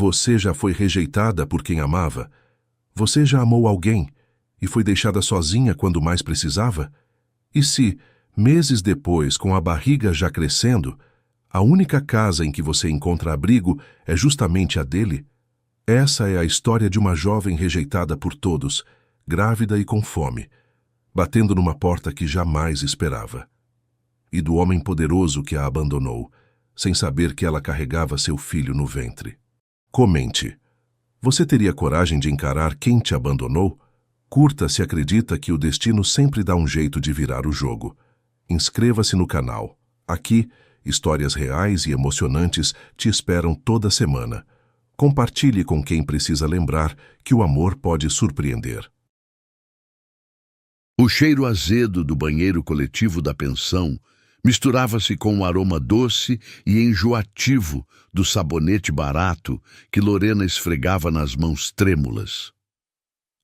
Você já foi rejeitada por quem amava? Você já amou alguém e foi deixada sozinha quando mais precisava? E se, meses depois, com a barriga já crescendo, a única casa em que você encontra abrigo é justamente a dele? Essa é a história de uma jovem rejeitada por todos, grávida e com fome, batendo numa porta que jamais esperava. E do homem poderoso que a abandonou, sem saber que ela carregava seu filho no ventre. Comente. Você teria coragem de encarar quem te abandonou? Curta se acredita que o destino sempre dá um jeito de virar o jogo. Inscreva-se no canal. Aqui, histórias reais e emocionantes te esperam toda semana. Compartilhe com quem precisa lembrar que o amor pode surpreender. O cheiro azedo do banheiro coletivo da pensão misturava-se com o aroma doce e enjoativo do sabonete barato que Lorena esfregava nas mãos trêmulas.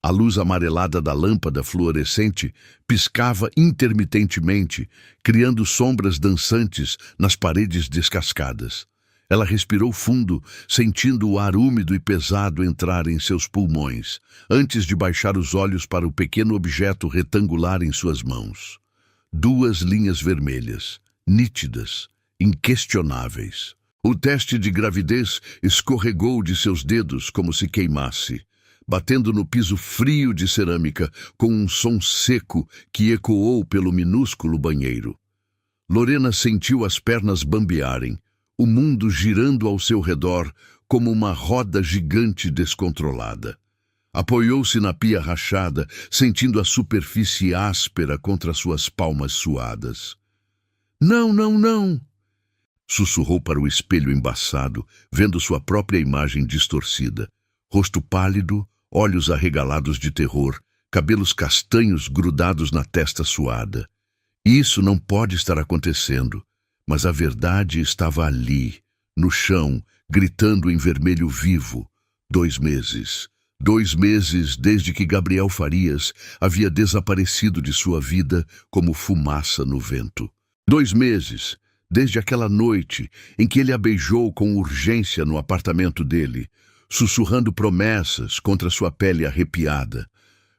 A luz amarelada da lâmpada fluorescente piscava intermitentemente, criando sombras dançantes nas paredes descascadas. Ela respirou fundo, sentindo o ar úmido e pesado entrar em seus pulmões, antes de baixar os olhos para o pequeno objeto retangular em suas mãos. 2 linhas vermelhas, nítidas, inquestionáveis. O teste de gravidez escorregou de seus dedos como se queimasse, batendo no piso frio de cerâmica com um som seco que ecoou pelo minúsculo banheiro. Lorena sentiu as pernas bambearem, o mundo girando ao seu redor como uma roda gigante descontrolada. Apoiou-se na pia rachada, sentindo a superfície áspera contra suas palmas suadas. Não, não, não! Sussurrou para o espelho embaçado, vendo sua própria imagem distorcida. Rosto pálido, olhos arregalados de terror, cabelos castanhos grudados na testa suada. Isso não pode estar acontecendo, mas a verdade estava ali, no chão, gritando em vermelho vivo. 2 meses. 2 meses desde que Gabriel Farias havia desaparecido de sua vida como fumaça no vento. 2 meses desde aquela noite em que ele a beijou com urgência no apartamento dele, sussurrando promessas contra sua pele arrepiada,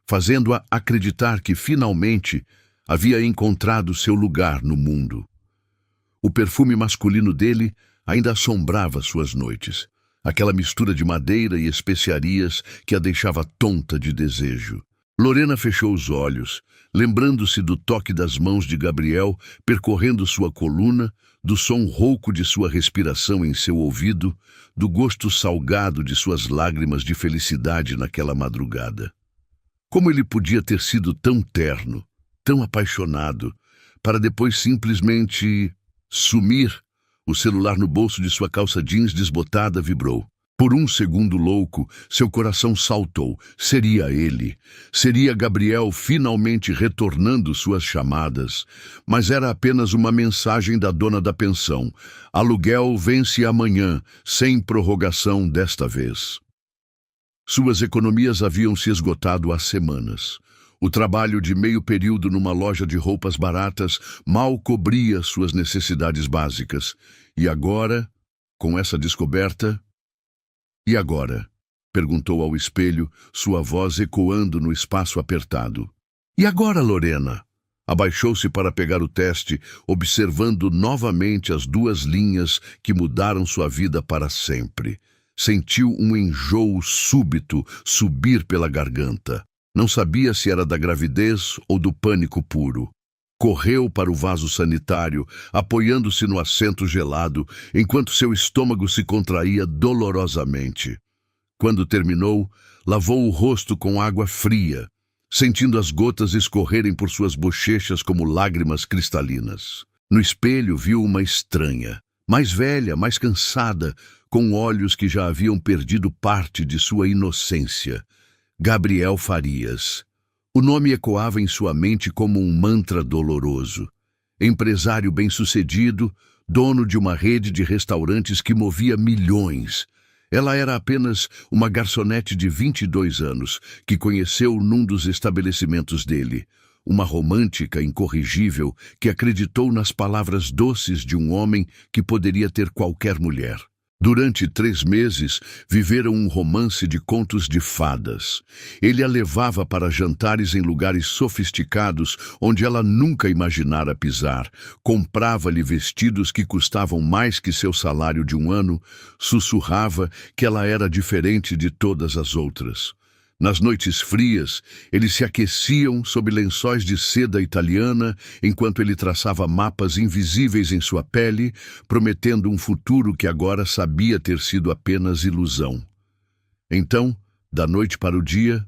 fazendo-a acreditar que finalmente havia encontrado seu lugar no mundo. O perfume masculino dele ainda assombrava suas noites, aquela mistura de madeira e especiarias que a deixava tonta de desejo. Lorena fechou os olhos, lembrando-se do toque das mãos de Gabriel percorrendo sua coluna, do som rouco de sua respiração em seu ouvido, do gosto salgado de suas lágrimas de felicidade naquela madrugada. Como ele podia ter sido tão terno, tão apaixonado, para depois simplesmente sumir? O celular no bolso de sua calça jeans desbotada vibrou. Por um segundo louco, seu coração saltou. Seria ele. Seria Gabriel finalmente retornando suas chamadas. Mas era apenas uma mensagem da dona da pensão. Aluguel vence amanhã, sem prorrogação desta vez. Suas economias haviam se esgotado há semanas. O trabalho de meio período numa loja de roupas baratas mal cobria suas necessidades básicas. E agora, com essa descoberta... E agora? Perguntou ao espelho, sua voz ecoando no espaço apertado. E agora, Lorena? Abaixou-se para pegar o teste, observando novamente as 2 linhas que mudaram sua vida para sempre. Sentiu um enjoo súbito subir pela garganta. Não sabia se era da gravidez ou do pânico puro. Correu para o vaso sanitário, apoiando-se no assento gelado, enquanto seu estômago se contraía dolorosamente. Quando terminou, lavou o rosto com água fria, sentindo as gotas escorrerem por suas bochechas como lágrimas cristalinas. No espelho viu uma estranha, mais velha, mais cansada, com olhos que já haviam perdido parte de sua inocência. Gabriel Farias. O nome ecoava em sua mente como um mantra doloroso. Empresário bem-sucedido, dono de uma rede de restaurantes que movia milhões. Ela era apenas uma garçonete de 22 anos, que conheceu num dos estabelecimentos dele. Uma romântica incorrigível que acreditou nas palavras doces de um homem que poderia ter qualquer mulher. Durante 3 meses, viveram um romance de contos de fadas. Ele a levava para jantares em lugares sofisticados onde ela nunca imaginara pisar, comprava-lhe vestidos que custavam mais que seu salário de um ano, sussurrava que ela era diferente de todas as outras. Nas noites frias, eles se aqueciam sob lençóis de seda italiana, enquanto ele traçava mapas invisíveis em sua pele, prometendo um futuro que agora sabia ter sido apenas ilusão. Então, da noite para o dia,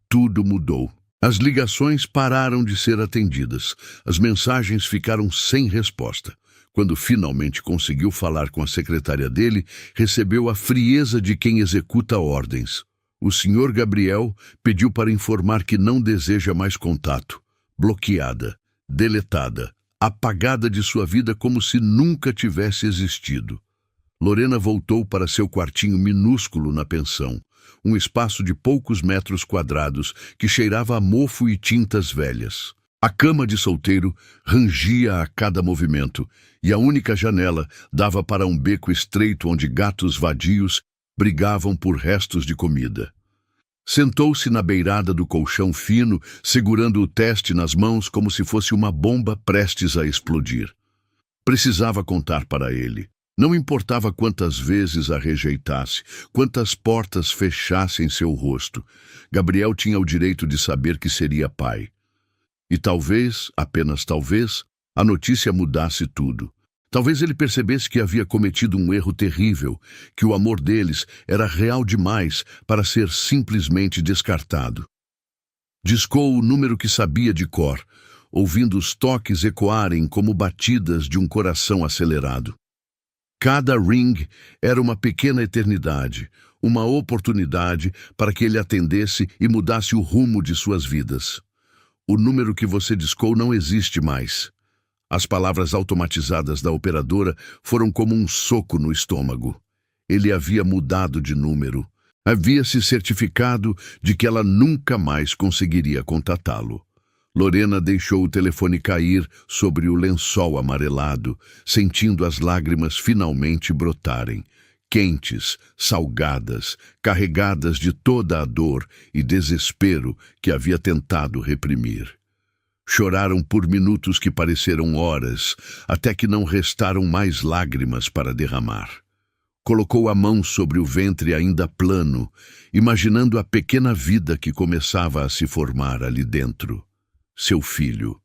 tudo mudou. As ligações pararam de ser atendidas. As mensagens ficaram sem resposta. Quando finalmente conseguiu falar com a secretária dele, recebeu a frieza de quem executa ordens. O Sr. Gabriel pediu para informar que não deseja mais contato. Bloqueada, deletada, apagada de sua vida como se nunca tivesse existido. Lorena voltou para seu quartinho minúsculo na pensão, um espaço de poucos metros quadrados que cheirava a mofo e tintas velhas. A cama de solteiro rangia a cada movimento e a única janela dava para um beco estreito onde gatos vadios brigavam por restos de comida. Sentou-se na beirada do colchão fino, segurando o teste nas mãos como se fosse uma bomba prestes a explodir. Precisava contar para ele. Não importava quantas vezes a rejeitasse, quantas portas fechassem seu rosto. Gabriel tinha o direito de saber que seria pai. E talvez, apenas talvez, a notícia mudasse tudo. Talvez ele percebesse que havia cometido um erro terrível, que o amor deles era real demais para ser simplesmente descartado. Discou o número que sabia de cor, ouvindo os toques ecoarem como batidas de um coração acelerado. Cada ring era uma pequena eternidade, uma oportunidade para que ele atendesse e mudasse o rumo de suas vidas. O número que você discou não existe mais. As palavras automatizadas da operadora foram como um soco no estômago. Ele havia mudado de número. Havia se certificado de que ela nunca mais conseguiria contatá-lo. Lorena deixou o telefone cair sobre o lençol amarelado, sentindo as lágrimas finalmente brotarem, quentes, salgadas, carregadas de toda a dor e desespero que havia tentado reprimir. Choraram por minutos que pareceram horas, até que não restaram mais lágrimas para derramar. Colocou a mão sobre o ventre ainda plano, imaginando a pequena vida que começava a se formar ali dentro. Seu filho,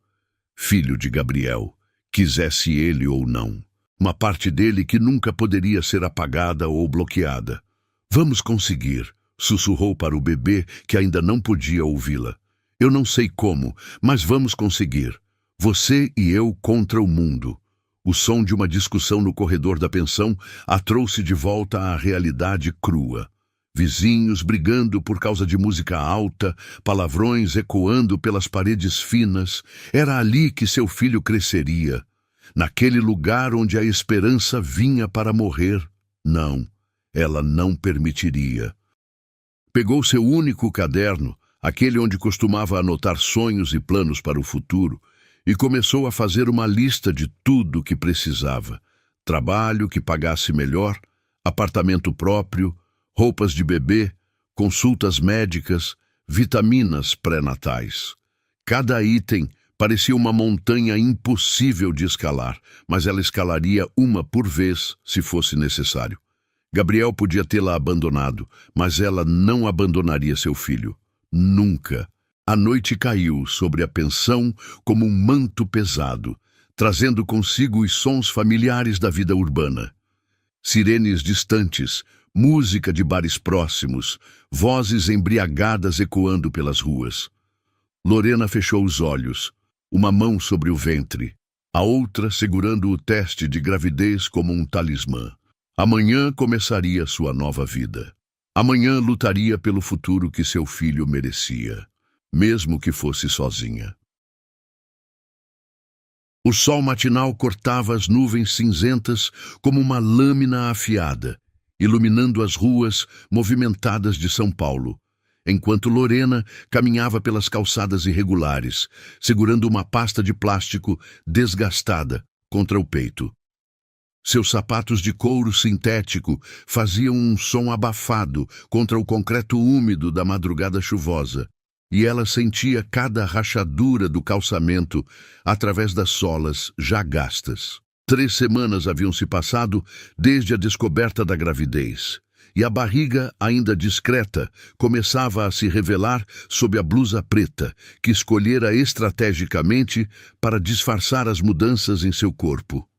filho de Gabriel, quisesse ele ou não. Uma parte dele que nunca poderia ser apagada ou bloqueada. Vamos conseguir, sussurrou para o bebê que ainda não podia ouvi-la. Eu não sei como, mas vamos conseguir. Você e eu contra o mundo. O som de uma discussão no corredor da pensão a trouxe de volta à realidade crua. Vizinhos brigando por causa de música alta, palavrões ecoando pelas paredes finas. Era ali que seu filho cresceria. Naquele lugar onde a esperança vinha para morrer. Não, ela não permitiria. Pegou seu único caderno, aquele onde costumava anotar sonhos e planos para o futuro, e começou a fazer uma lista de tudo o que precisava. Trabalho que pagasse melhor, apartamento próprio, roupas de bebê, consultas médicas, vitaminas pré-natais. Cada item parecia uma montanha impossível de escalar, mas ela escalaria uma por vez, se fosse necessário. Gabriel podia tê-la abandonado, mas ela não abandonaria seu filho. Nunca. A noite caiu sobre a pensão como um manto pesado, trazendo consigo os sons familiares da vida urbana. Sirenes distantes, música de bares próximos, vozes embriagadas ecoando pelas ruas. Lorena fechou os olhos, uma mão sobre o ventre, a outra segurando o teste de gravidez como um talismã. Amanhã começaria sua nova vida. Amanhã lutaria pelo futuro que seu filho merecia, mesmo que fosse sozinha. O sol matinal cortava as nuvens cinzentas como uma lâmina afiada, iluminando as ruas movimentadas de São Paulo, enquanto Lorena caminhava pelas calçadas irregulares, segurando uma pasta de plástico desgastada contra o peito. Seus sapatos de couro sintético faziam um som abafado contra o concreto úmido da madrugada chuvosa, e ela sentia cada rachadura do calçamento através das solas já gastas. 3 semanas haviam se passado desde a descoberta da gravidez, e a barriga, ainda discreta, começava a se revelar sob a blusa preta, que escolhera estrategicamente para disfarçar as mudanças em seu corpo.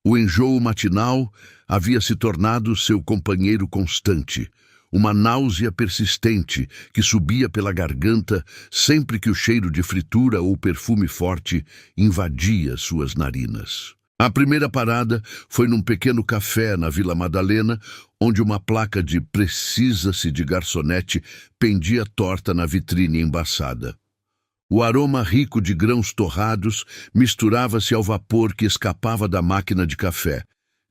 O enjoo matinal havia se tornado seu companheiro constante, uma náusea persistente que subia pela garganta sempre que o cheiro de fritura ou perfume forte invadia suas narinas. A primeira parada foi num pequeno café na Vila Madalena, onde uma placa de "Precisa-se de garçonete" pendia torta na vitrine embaçada. O aroma rico de grãos torrados misturava-se ao vapor que escapava da máquina de café,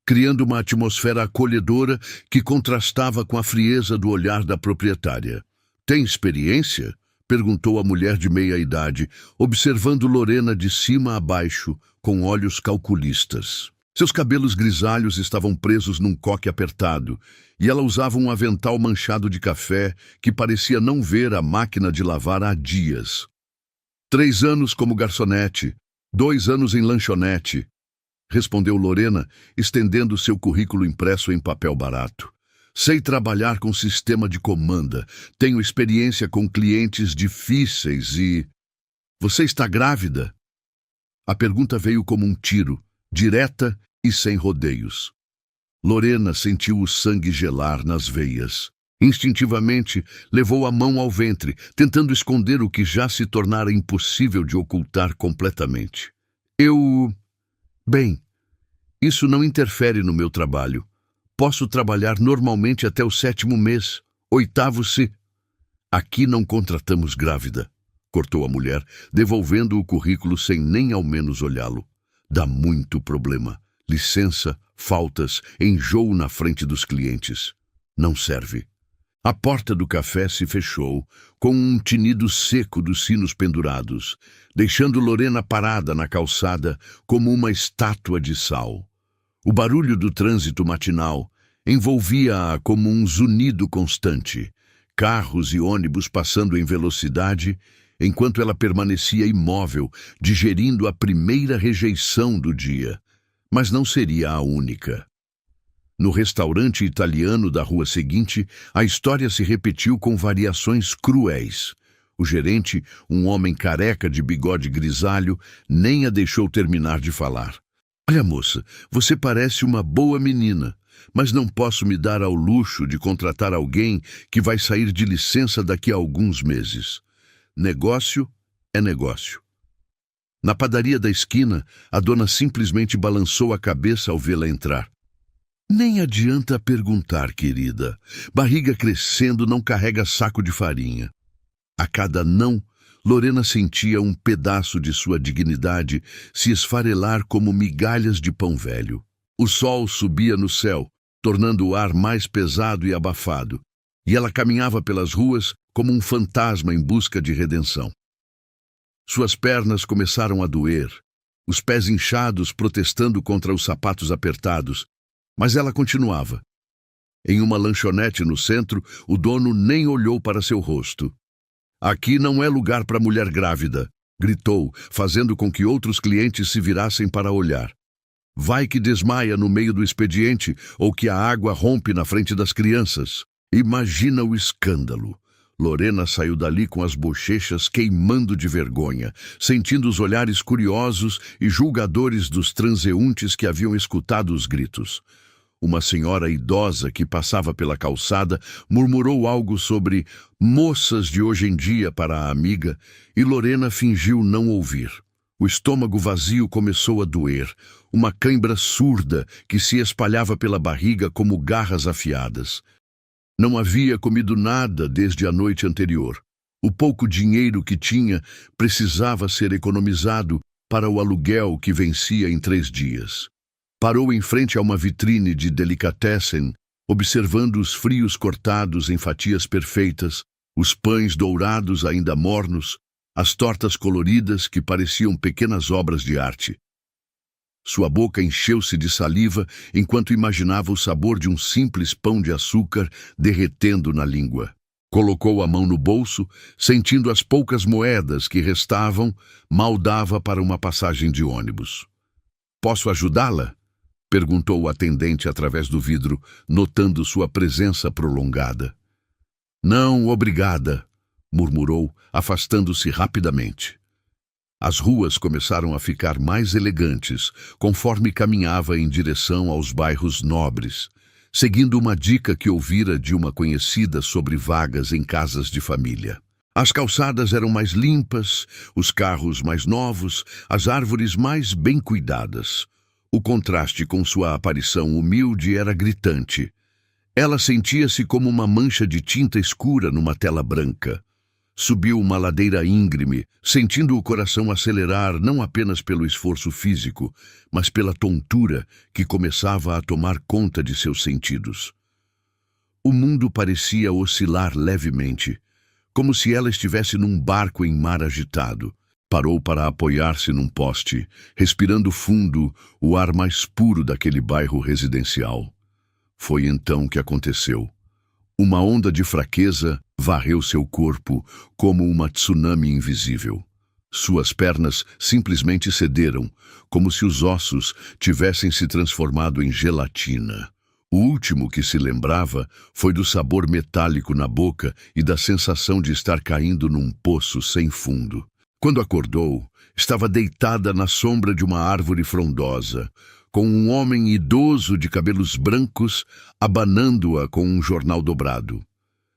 criando uma atmosfera acolhedora que contrastava com a frieza do olhar da proprietária. "Tem experiência?" perguntou a mulher de meia-idade, observando Lorena de cima a baixo, com olhos calculistas. Seus cabelos grisalhos estavam presos num coque apertado, e ela usava um avental manchado de café que parecia não ver a máquina de lavar há dias. 3 anos como garçonete, 2 anos em lanchonete, respondeu Lorena, estendendo seu currículo impresso em papel barato. Sei trabalhar com sistema de comanda, tenho experiência com clientes difíceis e... Você está grávida? A pergunta veio como um tiro, direta e sem rodeios. Lorena sentiu o sangue gelar nas veias. Instintivamente, levou a mão ao ventre, tentando esconder o que já se tornara impossível de ocultar completamente. Bem, isso não interfere no meu trabalho. Posso trabalhar normalmente até o 7º mês, 8º se... Aqui não contratamos grávida, cortou a mulher, devolvendo o currículo sem nem ao menos olhá-lo. Dá muito problema. Licença, faltas, enjoo na frente dos clientes. Não serve. A porta do café se fechou, com um tinido seco dos sinos pendurados, deixando Lorena parada na calçada como uma estátua de sal. O barulho do trânsito matinal envolvia-a como um zunido constante, carros e ônibus passando em velocidade, enquanto ela permanecia imóvel, digerindo a primeira rejeição do dia. Mas não seria a única. No restaurante italiano da rua seguinte, a história se repetiu com variações cruéis. O gerente, um homem careca de bigode grisalho, nem a deixou terminar de falar. "Olha, moça, você parece uma boa menina, mas não posso me dar ao luxo de contratar alguém que vai sair de licença daqui a alguns meses. Negócio é negócio." Na padaria da esquina, a dona simplesmente balançou a cabeça ao vê-la entrar. "Nem adianta perguntar, querida. Barriga crescendo não carrega saco de farinha." A cada não, Lorena sentia um pedaço de sua dignidade se esfarelar como migalhas de pão velho. O sol subia no céu, tornando o ar mais pesado e abafado, e ela caminhava pelas ruas como um fantasma em busca de redenção. Suas pernas começaram a doer, os pés inchados protestando contra os sapatos apertados, mas ela continuava. Em uma lanchonete no centro, o dono nem olhou para seu rosto. "Aqui não é lugar para mulher grávida", gritou, fazendo com que outros clientes se virassem para olhar. "Vai que desmaia no meio do expediente ou que a água rompe na frente das crianças." Imagina o escândalo. Lorena saiu dali com as bochechas queimando de vergonha, sentindo os olhares curiosos e julgadores dos transeuntes que haviam escutado os gritos. Uma senhora idosa que passava pela calçada murmurou algo sobre moças de hoje em dia para a amiga, e Lorena fingiu não ouvir. O estômago vazio começou a doer, uma cãibra surda que se espalhava pela barriga como garras afiadas. Não havia comido nada desde a noite anterior. O pouco dinheiro que tinha precisava ser economizado para o aluguel que vencia em 3 dias. Parou em frente a uma vitrine de delicatessen, observando os frios cortados em fatias perfeitas, os pães dourados ainda mornos, as tortas coloridas que pareciam pequenas obras de arte. Sua boca encheu-se de saliva enquanto imaginava o sabor de um simples pão de açúcar derretendo na língua. Colocou a mão no bolso, sentindo as poucas moedas que restavam, mal dava para uma passagem de ônibus. "Posso ajudá-la?" perguntou o atendente através do vidro, notando sua presença prolongada. "Não, obrigada", murmurou, afastando-se rapidamente. As ruas começaram a ficar mais elegantes conforme caminhava em direção aos bairros nobres, seguindo uma dica que ouvira de uma conhecida sobre vagas em casas de família. As calçadas eram mais limpas, os carros mais novos, as árvores mais bem cuidadas. O contraste com sua aparição humilde era gritante. Ela sentia-se como uma mancha de tinta escura numa tela branca. Subiu uma ladeira íngreme, sentindo o coração acelerar não apenas pelo esforço físico, mas pela tontura que começava a tomar conta de seus sentidos. O mundo parecia oscilar levemente, como se ela estivesse num barco em mar agitado. Parou para apoiar-se num poste, respirando fundo o ar mais puro daquele bairro residencial. Foi então que aconteceu. Uma onda de fraqueza varreu seu corpo como uma tsunami invisível. Suas pernas simplesmente cederam, como se os ossos tivessem se transformado em gelatina. O último que se lembrava foi do sabor metálico na boca e da sensação de estar caindo num poço sem fundo. Quando acordou, estava deitada na sombra de uma árvore frondosa, com um homem idoso de cabelos brancos abanando-a com um jornal dobrado.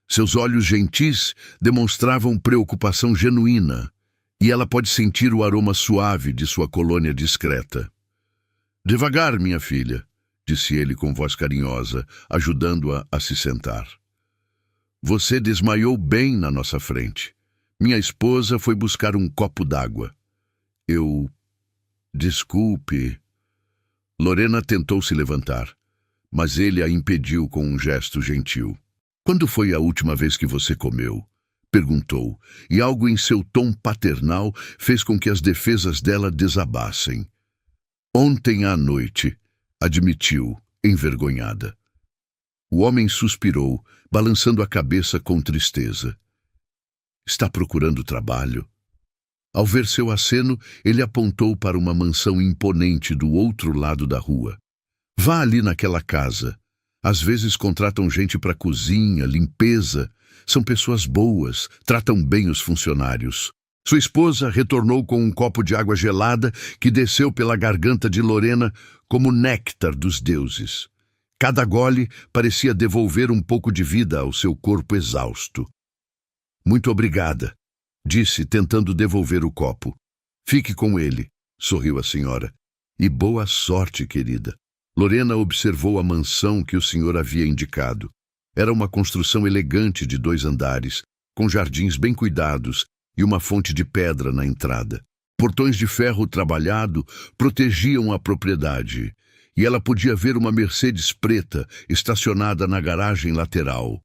Seus olhos gentis demonstravam preocupação genuína, e ela pode sentir o aroma suave de sua colônia discreta. "Devagar, minha filha", disse ele com voz carinhosa, ajudando-a a se sentar. "Você desmaiou bem na nossa frente. Minha esposa foi buscar um copo d'água." Desculpe." Lorena tentou se levantar, mas ele a impediu com um gesto gentil. "Quando foi a última vez que você comeu?" perguntou, e algo em seu tom paternal fez com que as defesas dela desabassem. "Ontem à noite", admitiu, envergonhada. O homem suspirou, balançando a cabeça com tristeza. "Está procurando trabalho?" Ao ver seu aceno, ele apontou para uma mansão imponente do outro lado da rua. "Vá ali naquela casa. Às vezes contratam gente para cozinha, limpeza. São pessoas boas, tratam bem os funcionários." Sua esposa retornou com um copo de água gelada que desceu pela garganta de Lorena como néctar dos deuses. Cada gole parecia devolver um pouco de vida ao seu corpo exausto. "Muito obrigada", disse, tentando devolver o copo. "Fique com ele", sorriu a senhora. "E boa sorte, querida." Lorena observou a mansão que o senhor havia indicado. Era uma construção elegante de 2 andares, com jardins bem cuidados e uma fonte de pedra na entrada. Portões de ferro trabalhado protegiam a propriedade, e ela podia ver uma Mercedes preta estacionada na garagem lateral.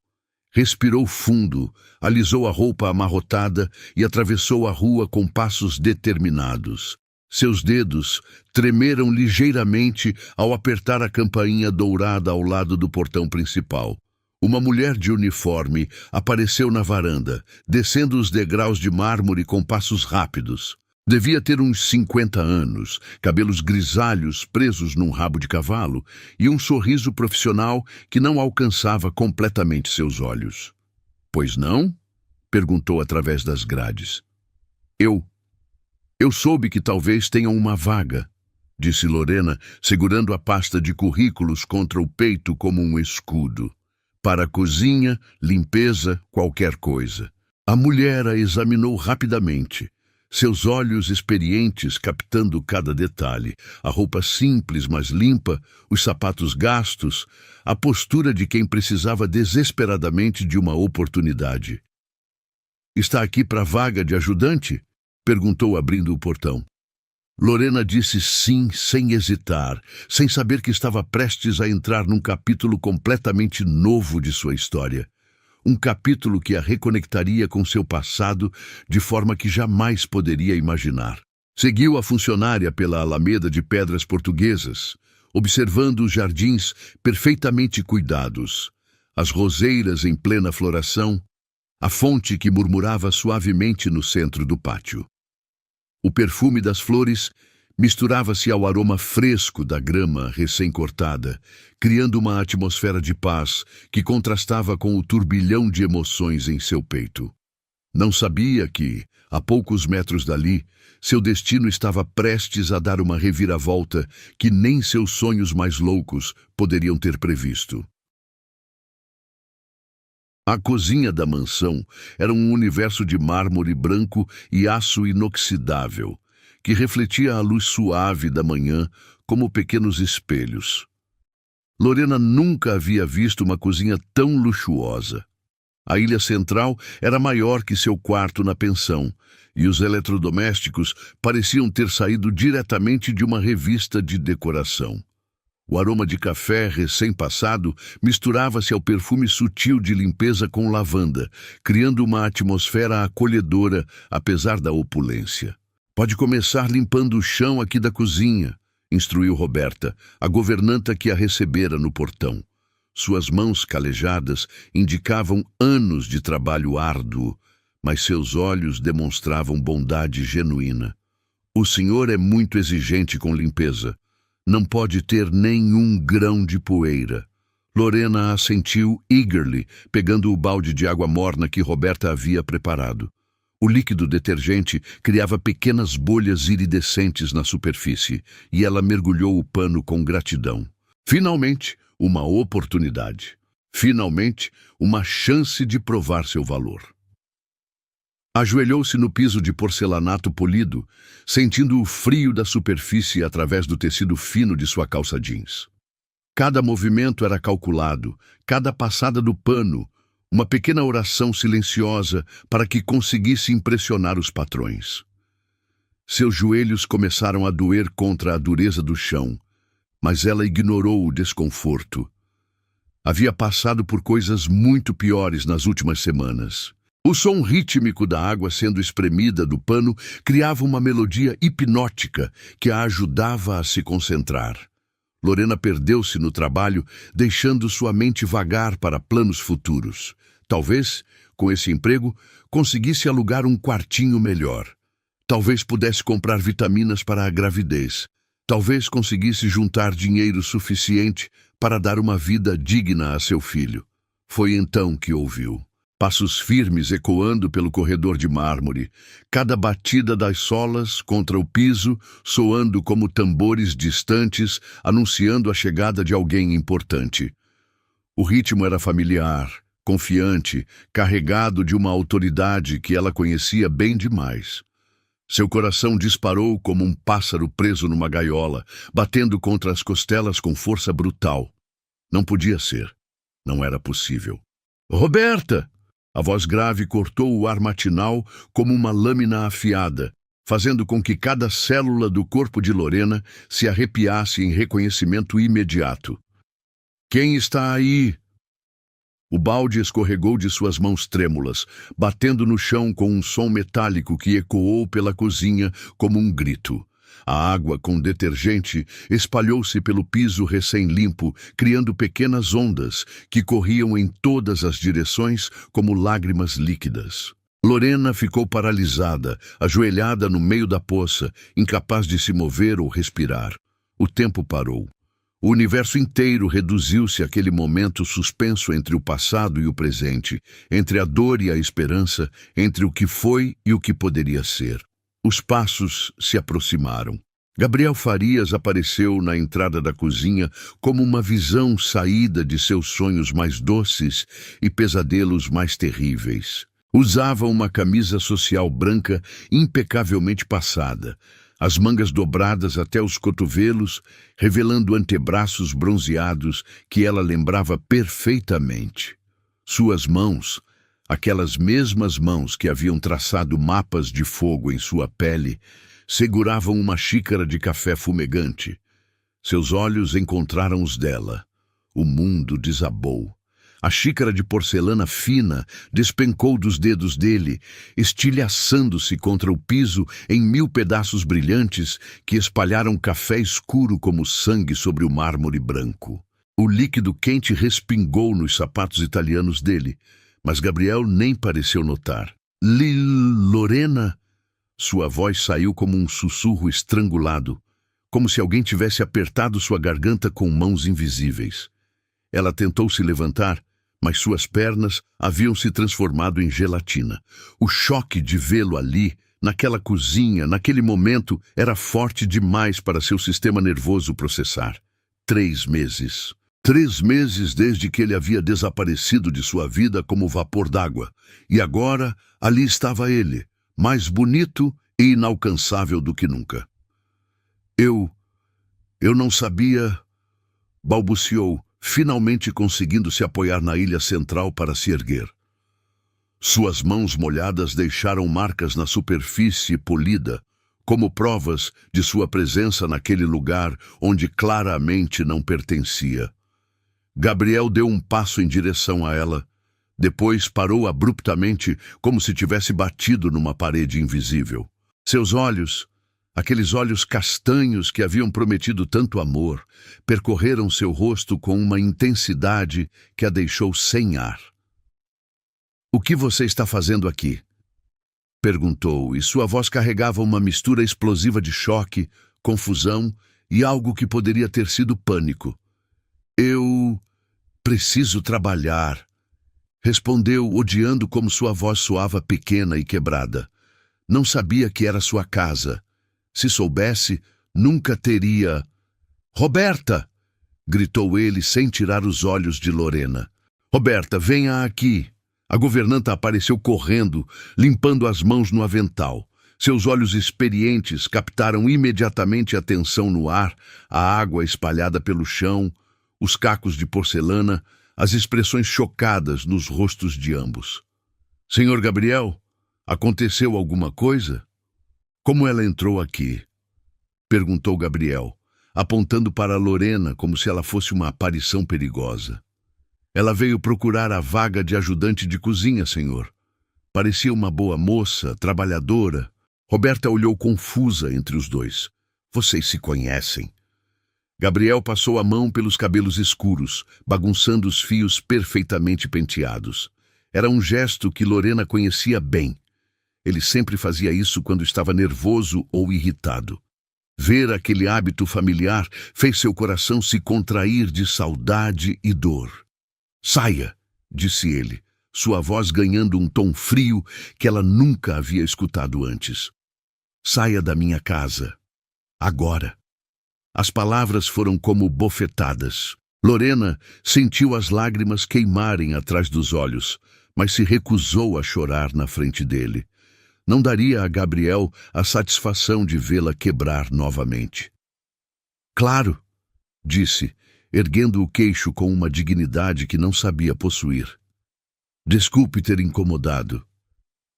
Respirou fundo, alisou a roupa amarrotada e atravessou a rua com passos determinados. Seus dedos tremeram ligeiramente ao apertar a campainha dourada ao lado do portão principal. Uma mulher de uniforme apareceu na varanda, descendo os degraus de mármore com passos rápidos. Devia ter uns 50 anos, cabelos grisalhos presos num rabo de cavalo e um sorriso profissional que não alcançava completamente seus olhos. "Pois não?" perguntou através das grades. Eu soube que talvez tenham uma vaga", disse Lorena, segurando a pasta de currículos contra o peito como um escudo. "Para cozinha, limpeza, qualquer coisa." A mulher a examinou rapidamente, seus olhos experientes captando cada detalhe, a roupa simples mas limpa, os sapatos gastos, a postura de quem precisava desesperadamente de uma oportunidade. "Está aqui para a vaga de ajudante?" perguntou abrindo o portão. Lorena disse sim sem hesitar, sem saber que estava prestes a entrar num capítulo completamente novo de sua história. Um capítulo que a reconectaria com seu passado de forma que jamais poderia imaginar. Seguiu a funcionária pela alameda de pedras portuguesas, observando os jardins perfeitamente cuidados, as roseiras em plena floração, a fonte que murmurava suavemente no centro do pátio. O perfume das flores misturava-se ao aroma fresco da grama recém-cortada, criando uma atmosfera de paz que contrastava com o turbilhão de emoções em seu peito. Não sabia que, a poucos metros dali, seu destino estava prestes a dar uma reviravolta que nem seus sonhos mais loucos poderiam ter previsto. A cozinha da mansão era um universo de mármore branco e aço inoxidável, que refletia a luz suave da manhã como pequenos espelhos. Lorena nunca havia visto uma cozinha tão luxuosa. A ilha central era maior que seu quarto na pensão, e os eletrodomésticos pareciam ter saído diretamente de uma revista de decoração. O aroma de café recém-passado misturava-se ao perfume sutil de limpeza com lavanda, criando uma atmosfera acolhedora, apesar da opulência. "Pode começar limpando o chão aqui da cozinha", instruiu Roberta, a governanta que a recebera no portão. Suas mãos calejadas indicavam anos de trabalho árduo, mas seus olhos demonstravam bondade genuína. "O senhor é muito exigente com limpeza. Não pode ter nenhum grão de poeira." Lorena assentiu eagerly, pegando o balde de água morna que Roberta havia preparado. O líquido detergente criava pequenas bolhas iridescentes na superfície, e ela mergulhou o pano com gratidão. Finalmente, uma oportunidade. Finalmente, uma chance de provar seu valor. Ajoelhou-se no piso de porcelanato polido, sentindo o frio da superfície através do tecido fino de sua calça jeans. Cada movimento era calculado, cada passada do pano, uma pequena oração silenciosa para que conseguisse impressionar os patrões. Seus joelhos começaram a doer contra a dureza do chão, mas ela ignorou o desconforto. Havia passado por coisas muito piores nas últimas semanas. O som rítmico da água sendo espremida do pano criava uma melodia hipnótica que a ajudava a se concentrar. Lorena perdeu-se no trabalho, deixando sua mente vagar para planos futuros. Talvez, com esse emprego, conseguisse alugar um quartinho melhor. Talvez pudesse comprar vitaminas para a gravidez. Talvez conseguisse juntar dinheiro suficiente para dar uma vida digna a seu filho. Foi então que ouviu. Passos firmes ecoando pelo corredor de mármore, cada batida das solas contra o piso soando como tambores distantes, anunciando a chegada de alguém importante. O ritmo era familiar, confiante, carregado de uma autoridade que ela conhecia bem demais. Seu coração disparou como um pássaro preso numa gaiola, batendo contra as costelas com força brutal. Não podia ser. Não era possível. "Roberta!" A voz grave cortou o ar matinal como uma lâmina afiada, fazendo com que cada célula do corpo de Lorena se arrepiasse em reconhecimento imediato. "Quem está aí?" O balde escorregou de suas mãos trêmulas, batendo no chão com um som metálico que ecoou pela cozinha como um grito. A água com detergente espalhou-se pelo piso recém-limpo, criando pequenas ondas que corriam em todas as direções como lágrimas líquidas. Lorena ficou paralisada, ajoelhada no meio da poça, incapaz de se mover ou respirar. O tempo parou. O universo inteiro reduziu-se àquele momento suspenso entre o passado e o presente, entre a dor e a esperança, entre o que foi e o que poderia ser. Os passos se aproximaram. Gabriel Farias apareceu na entrada da cozinha como uma visão saída de seus sonhos mais doces e pesadelos mais terríveis. Usava uma camisa social branca impecavelmente passada, as mangas dobradas até os cotovelos, revelando antebraços bronzeados que ela lembrava perfeitamente. Suas mãos, aquelas mesmas mãos que haviam traçado mapas de fogo em sua pele, seguravam uma xícara de café fumegante. Seus olhos encontraram os dela. O mundo desabou. A xícara de porcelana fina despencou dos dedos dele, estilhaçando-se contra o piso em 1000 pedaços brilhantes que espalharam café escuro como sangue sobre o mármore branco. O líquido quente respingou nos sapatos italianos dele, mas Gabriel nem pareceu notar. Lorena... Sua voz saiu como um sussurro estrangulado, como se alguém tivesse apertado sua garganta com mãos invisíveis. Ela tentou se levantar, mas suas pernas haviam se transformado em gelatina. O choque de vê-lo ali, naquela cozinha, naquele momento, era forte demais para seu sistema nervoso processar. 3 meses. 3 meses desde que ele havia desaparecido de sua vida como vapor d'água. E agora, ali estava ele, mais bonito e inalcançável do que nunca. Eu não sabia, balbuciou, finalmente conseguindo se apoiar na ilha central para se erguer. Suas mãos molhadas deixaram marcas na superfície polida, como provas de sua presença naquele lugar onde claramente não pertencia. Gabriel deu um passo em direção a ela, depois parou abruptamente, como se tivesse batido numa parede invisível. Seus olhos, aqueles olhos castanhos que haviam prometido tanto amor, percorreram seu rosto com uma intensidade que a deixou sem ar. "O que você está fazendo aqui?" perguntou, e sua voz carregava uma mistura explosiva de choque, confusão e algo que poderia ter sido pânico. "Eu preciso trabalhar", respondeu, odiando como sua voz soava pequena e quebrada. Não sabia que era sua casa. Se soubesse, nunca teria... "Roberta!" gritou ele sem tirar os olhos de Lorena. "Roberta, venha aqui." A governanta apareceu correndo, limpando as mãos no avental. Seus olhos experientes captaram imediatamente a tensão no ar, a água espalhada pelo chão, os cacos de porcelana, as expressões chocadas nos rostos de ambos. "Senhor Gabriel, aconteceu alguma coisa?" "Como ela entrou aqui?" perguntou Gabriel, apontando para Lorena como se ela fosse uma aparição perigosa. "Ela veio procurar a vaga de ajudante de cozinha, senhor. Parecia uma boa moça, trabalhadora." Roberta olhou confusa entre os dois. "Vocês se conhecem?" Gabriel passou a mão pelos cabelos escuros, bagunçando os fios perfeitamente penteados. Era um gesto que Lorena conhecia bem. Ele sempre fazia isso quando estava nervoso ou irritado. Ver aquele hábito familiar fez seu coração se contrair de saudade e dor. "Saia", disse ele, sua voz ganhando um tom frio que ela nunca havia escutado antes. "Saia da minha casa. Agora." As palavras foram como bofetadas. Lorena sentiu as lágrimas queimarem atrás dos olhos, mas se recusou a chorar na frente dele. Não daria a Gabriel a satisfação de vê-la quebrar novamente. "Claro", disse, erguendo o queixo com uma dignidade que não sabia possuir. "Desculpe ter incomodado."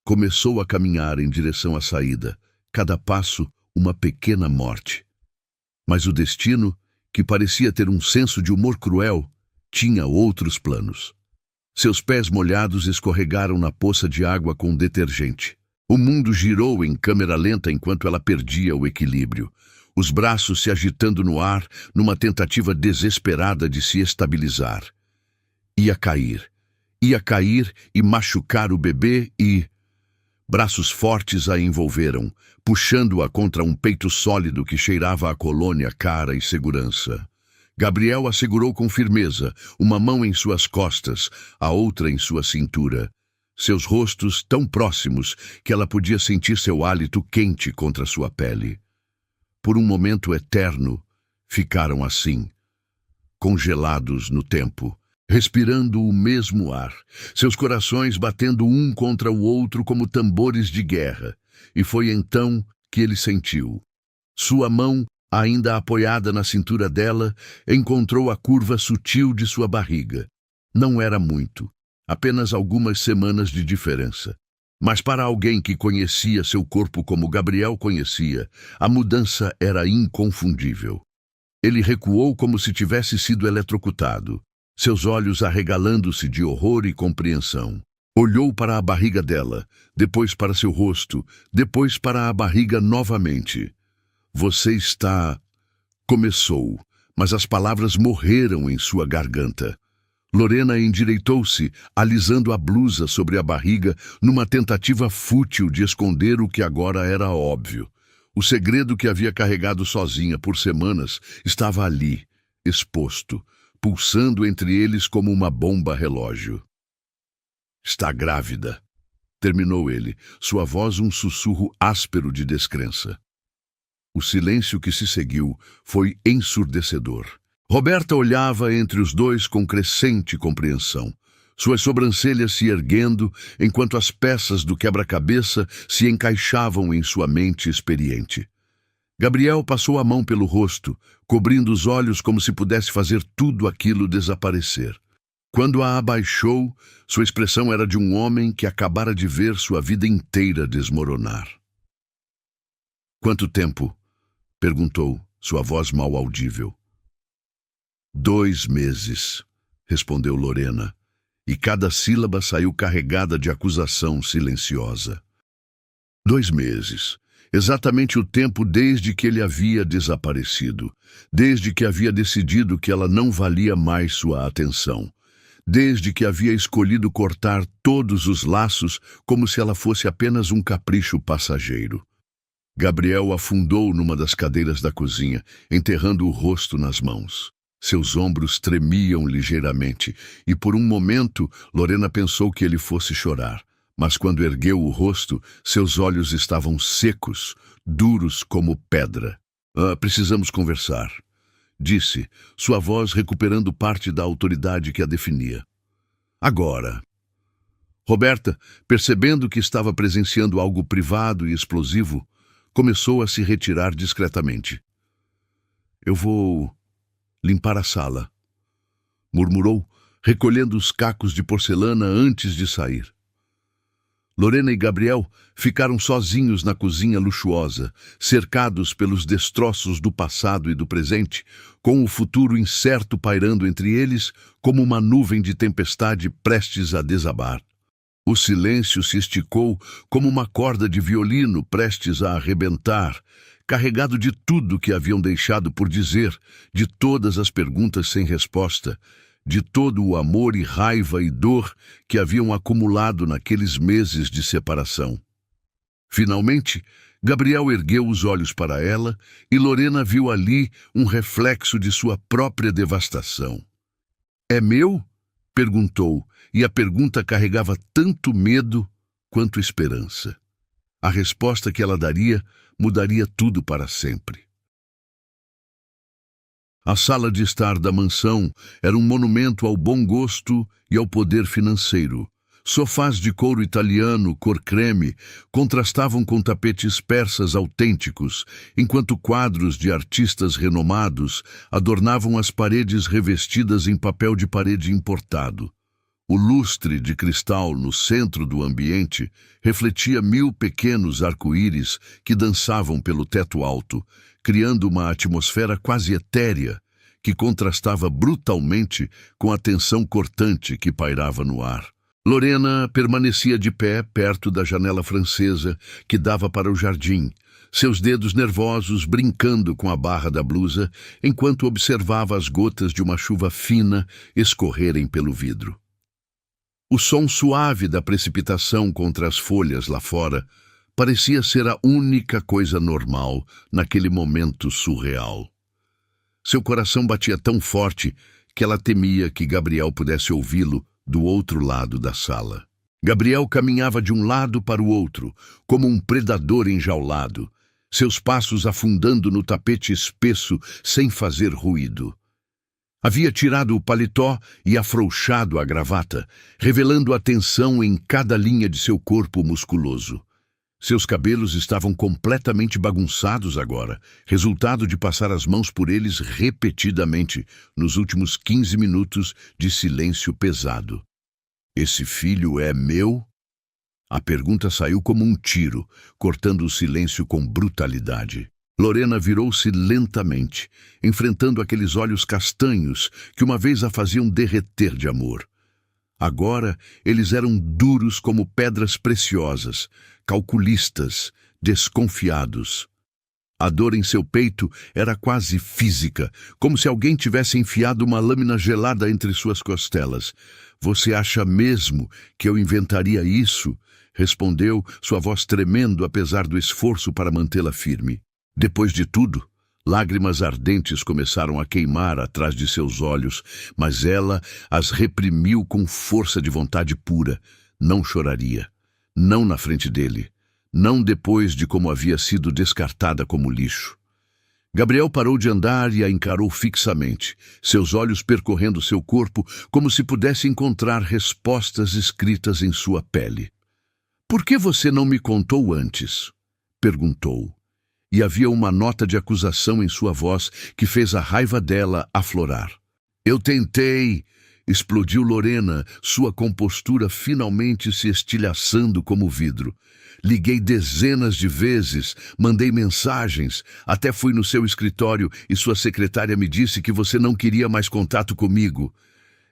Começou a caminhar em direção à saída, cada passo uma pequena morte. Mas o destino, que parecia ter um senso de humor cruel, tinha outros planos. Seus pés molhados escorregaram na poça de água com detergente. O mundo girou em câmera lenta enquanto ela perdia o equilíbrio, os braços se agitando no ar numa tentativa desesperada de se estabilizar. Ia cair e machucar o bebê e... Braços fortes a envolveram, puxando-a contra um peito sólido que cheirava a colônia cara e segurança. Gabriel a segurou com firmeza, uma mão em suas costas, a outra em sua cintura. Seus rostos tão próximos que ela podia sentir seu hálito quente contra sua pele. Por um momento eterno, ficaram assim, congelados no tempo, respirando o mesmo ar, seus corações batendo um contra o outro como tambores de guerra. E foi então que ele sentiu. Sua mão, ainda apoiada na cintura dela, encontrou a curva sutil de sua barriga. Não era muito, apenas algumas semanas de diferença. Mas para alguém que conhecia seu corpo como Gabriel conhecia, a mudança era inconfundível. Ele recuou como se tivesse sido eletrocutado. seus olhos arregalando-se de horror e compreensão. Olhou para a barriga dela, depois para seu rosto, depois para a barriga novamente. Você está... Começou, mas as palavras morreram em sua garganta. Lorena endireitou-se, alisando a blusa sobre a barriga, numa tentativa fútil de esconder o que agora era óbvio. O segredo que havia carregado sozinha por semanas estava ali, exposto, pulsando entre eles como uma bomba relógio. Está grávida, terminou ele, sua voz um sussurro áspero de descrença. O silêncio que se seguiu foi ensurdecedor. Roberta olhava entre os dois com crescente compreensão, suas sobrancelhas se erguendo enquanto as peças do quebra-cabeça se encaixavam em sua mente experiente. Gabriel passou a mão pelo rosto, cobrindo os olhos como se pudesse fazer tudo aquilo desaparecer. Quando a abaixou, sua expressão era de um homem que acabara de ver sua vida inteira desmoronar. "Quanto tempo?" perguntou, sua voz mal audível. 2 meses, respondeu Lorena, e cada sílaba saiu carregada de acusação silenciosa. 2 meses, exatamente o tempo desde que ele havia desaparecido, desde que havia decidido que ela não valia mais sua atenção, desde que havia escolhido cortar todos os laços como se ela fosse apenas um capricho passageiro. Gabriel afundou numa das cadeiras da cozinha, enterrando o rosto nas mãos. Seus ombros tremiam ligeiramente, e por um momento Lorena pensou que ele fosse chorar. Mas quando ergueu o rosto, seus olhos estavam secos, duros como pedra. Precisamos conversar", disse, sua voz recuperando parte da autoridade que a definia. "Agora." Roberta, percebendo que estava presenciando algo privado e explosivo, começou a se retirar discretamente. "Eu vou limpar a sala", murmurou, recolhendo os cacos de porcelana antes de sair. Lorena e Gabriel ficaram sozinhos na cozinha luxuosa, cercados pelos destroços do passado e do presente, com o futuro incerto pairando entre eles como uma nuvem de tempestade prestes a desabar. O silêncio se esticou como uma corda de violino prestes a arrebentar, carregado de tudo que haviam deixado por dizer, de todas as perguntas sem resposta, de todo o amor e raiva e dor que haviam acumulado naqueles meses de separação. Finalmente, Gabriel ergueu os olhos para ela e Lorena viu ali um reflexo de sua própria devastação. "É meu?" perguntou, e a pergunta carregava tanto medo quanto esperança. A resposta que ela daria mudaria tudo para sempre. A sala de estar da mansão era um monumento ao bom gosto e ao poder financeiro. Sofás de couro italiano, cor creme, contrastavam com tapetes persas autênticos, enquanto quadros de artistas renomados adornavam as paredes revestidas em papel de parede importado. O lustre de cristal no centro do ambiente refletia 1000 pequenos arco-íris que dançavam pelo teto alto, criando uma atmosfera quase etérea que contrastava brutalmente com a tensão cortante que pairava no ar. Lorena permanecia de pé perto da janela francesa que dava para o jardim, seus dedos nervosos brincando com a barra da blusa enquanto observava as gotas de uma chuva fina escorrerem pelo vidro. O som suave da precipitação contra as folhas lá fora parecia ser a única coisa normal naquele momento surreal. Seu coração batia tão forte que ela temia que Gabriel pudesse ouvi-lo do outro lado da sala. Gabriel caminhava de um lado para o outro, como um predador enjaulado, seus passos afundando no tapete espesso sem fazer ruído. Havia tirado o paletó e afrouxado a gravata, revelando a tensão em cada linha de seu corpo musculoso. Seus cabelos estavam completamente bagunçados agora, resultado de passar as mãos por eles repetidamente nos últimos 15 minutos de silêncio pesado. "Esse filho é meu?" A pergunta saiu como um tiro, cortando o silêncio com brutalidade. Lorena virou-se lentamente, enfrentando aqueles olhos castanhos que uma vez a faziam derreter de amor. Agora eles eram duros como pedras preciosas, calculistas, desconfiados. A dor em seu peito era quase física, como se alguém tivesse enfiado uma lâmina gelada entre suas costelas. "Você acha mesmo que eu inventaria isso?" respondeu, sua voz tremendo apesar do esforço para mantê-la firme. Depois de tudo, lágrimas ardentes começaram a queimar atrás de seus olhos, mas ela as reprimiu com força de vontade pura. Não choraria. Não na frente dele. Não depois de como havia sido descartada como lixo. Gabriel parou de andar e a encarou fixamente, seus olhos percorrendo seu corpo como se pudesse encontrar respostas escritas em sua pele. "Por que você não me contou antes?" perguntou. E havia uma nota de acusação em sua voz que fez a raiva dela aflorar. "Eu tentei!" explodiu Lorena, sua compostura finalmente se estilhaçando como vidro. "Liguei dezenas de vezes, mandei mensagens, até fui no seu escritório e sua secretária me disse que você não queria mais contato comigo."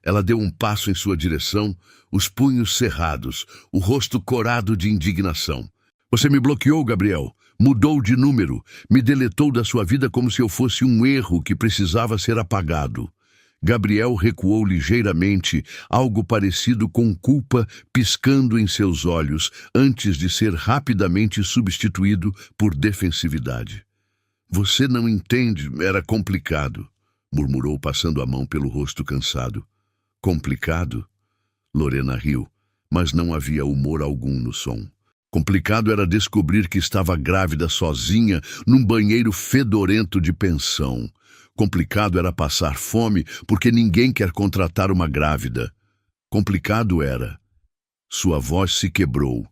Ela deu um passo em sua direção, os punhos cerrados, o rosto corado de indignação. "Você me bloqueou, Gabriel. Mudou de número, me deletou da sua vida como se eu fosse um erro que precisava ser apagado." Gabriel recuou ligeiramente, algo parecido com culpa piscando em seus olhos, antes de ser rapidamente substituído por defensividade. "Você não entende, era complicado", murmurou passando a mão pelo rosto cansado. "Complicado?" Lorena riu, mas não havia humor algum no som. Complicado era descobrir que estava grávida sozinha num banheiro fedorento de pensão. Complicado era passar fome porque ninguém quer contratar uma grávida. Complicado era. Sua voz se quebrou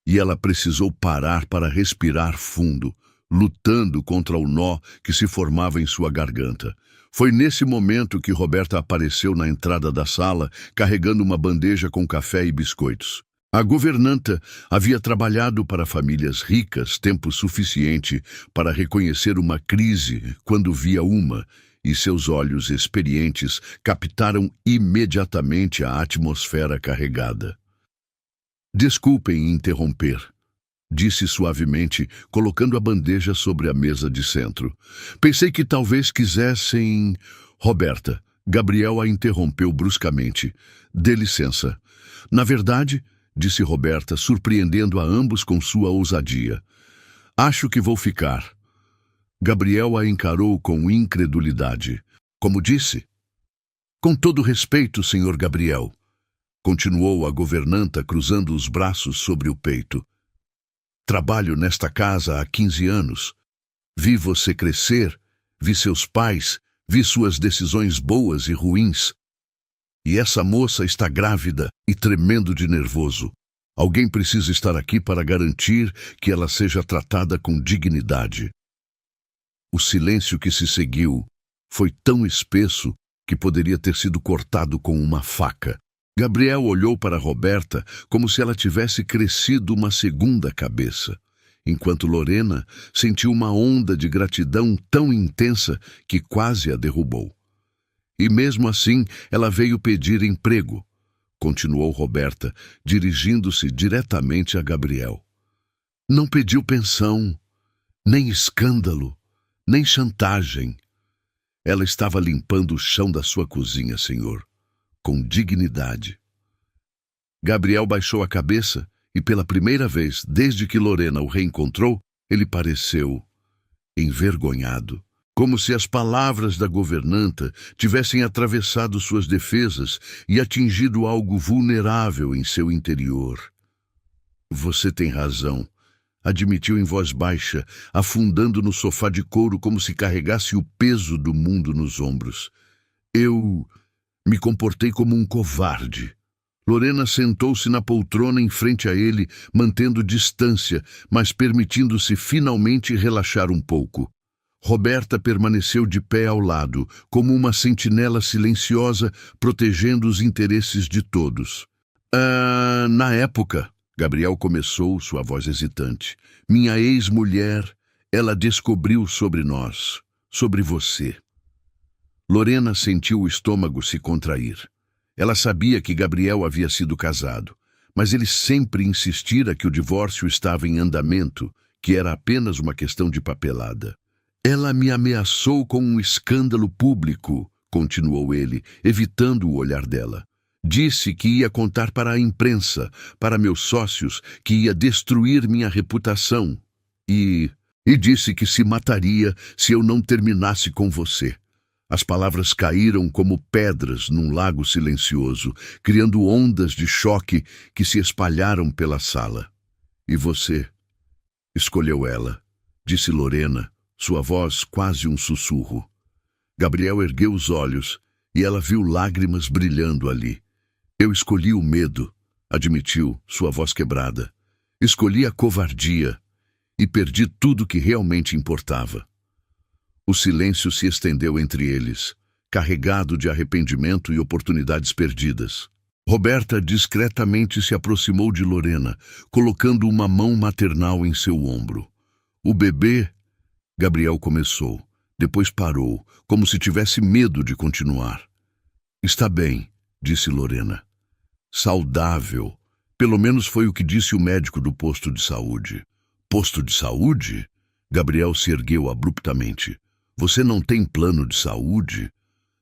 e ela precisou parar para respirar fundo, lutando contra o nó que se formava em sua garganta. Foi nesse momento que Roberta apareceu na entrada da sala, carregando uma bandeja com café e biscoitos. A governanta havia trabalhado para famílias ricas tempo suficiente para reconhecer uma crise quando via uma, e seus olhos experientes captaram imediatamente a atmosfera carregada. "Desculpem interromper", disse suavemente, colocando a bandeja sobre a mesa de centro. "Pensei que talvez quisessem..." "Roberta", Gabriel a interrompeu bruscamente. "Dê licença." "Na verdade..." disse Roberta, surpreendendo a ambos com sua ousadia. "Acho que vou ficar." Gabriel a encarou com incredulidade. "Como disse?" "Com todo respeito, senhor Gabriel", continuou a governanta cruzando os braços sobre o peito. "Trabalho nesta casa há 15 anos. Vi você crescer, vi seus pais, vi suas decisões boas e ruins. E essa moça está grávida e tremendo de nervoso. Alguém precisa estar aqui para garantir que ela seja tratada com dignidade." O silêncio que se seguiu foi tão espesso que poderia ter sido cortado com uma faca. Gabriel olhou para Roberta como se ela tivesse crescido uma segunda cabeça, enquanto Lorena sentiu uma onda de gratidão tão intensa que quase a derrubou. "E mesmo assim, ela veio pedir emprego", continuou Roberta, dirigindo-se diretamente a Gabriel. "Não pediu pensão, nem escândalo, nem chantagem. Ela estava limpando o chão da sua cozinha, senhor, com dignidade." Gabriel baixou a cabeça e, pela primeira vez desde que Lorena o reencontrou, ele pareceu envergonhado. Como se as palavras da governanta tivessem atravessado suas defesas e atingido algo vulnerável em seu interior. "Você tem razão", admitiu em voz baixa, afundando no sofá de couro como se carregasse o peso do mundo nos ombros. "Eu me comportei como um covarde." Lorena sentou-se na poltrona em frente a ele, mantendo distância, mas permitindo-se finalmente relaxar um pouco. Roberta permaneceu de pé ao lado, como uma sentinela silenciosa, protegendo os interesses de todos. Na época", Gabriel começou, sua voz hesitante, "minha ex-mulher Ela descobriu sobre nós, sobre você. Lorena sentiu o estômago se contrair. Ela sabia que Gabriel havia sido casado, mas ele sempre insistira que o divórcio estava em andamento, que era apenas uma questão de papelada. Ela me ameaçou com um escândalo público, continuou ele, evitando o olhar dela. Disse que ia contar para a imprensa, para meus sócios, que ia destruir minha reputação. E disse que se mataria se eu não terminasse com você. As palavras caíram como pedras num lago silencioso, criando ondas de choque que se espalharam pela sala. E você? Escolheu ela, disse Lorena, sua voz quase um sussurro. Gabriel ergueu os olhos e ela viu lágrimas brilhando ali. Eu escolhi o medo, admitiu, sua voz quebrada. Escolhi a covardia e perdi tudo que realmente importava. O silêncio se estendeu entre eles, carregado de arrependimento e oportunidades perdidas. Roberta discretamente se aproximou de Lorena, colocando uma mão maternal em seu ombro. O bebê... Gabriel começou, depois parou, como se tivesse medo de continuar. Está bem, disse Lorena. Saudável. Pelo menos foi o que disse o médico do posto de saúde. Posto de saúde? Gabriel se ergueu abruptamente. Você não tem plano de saúde?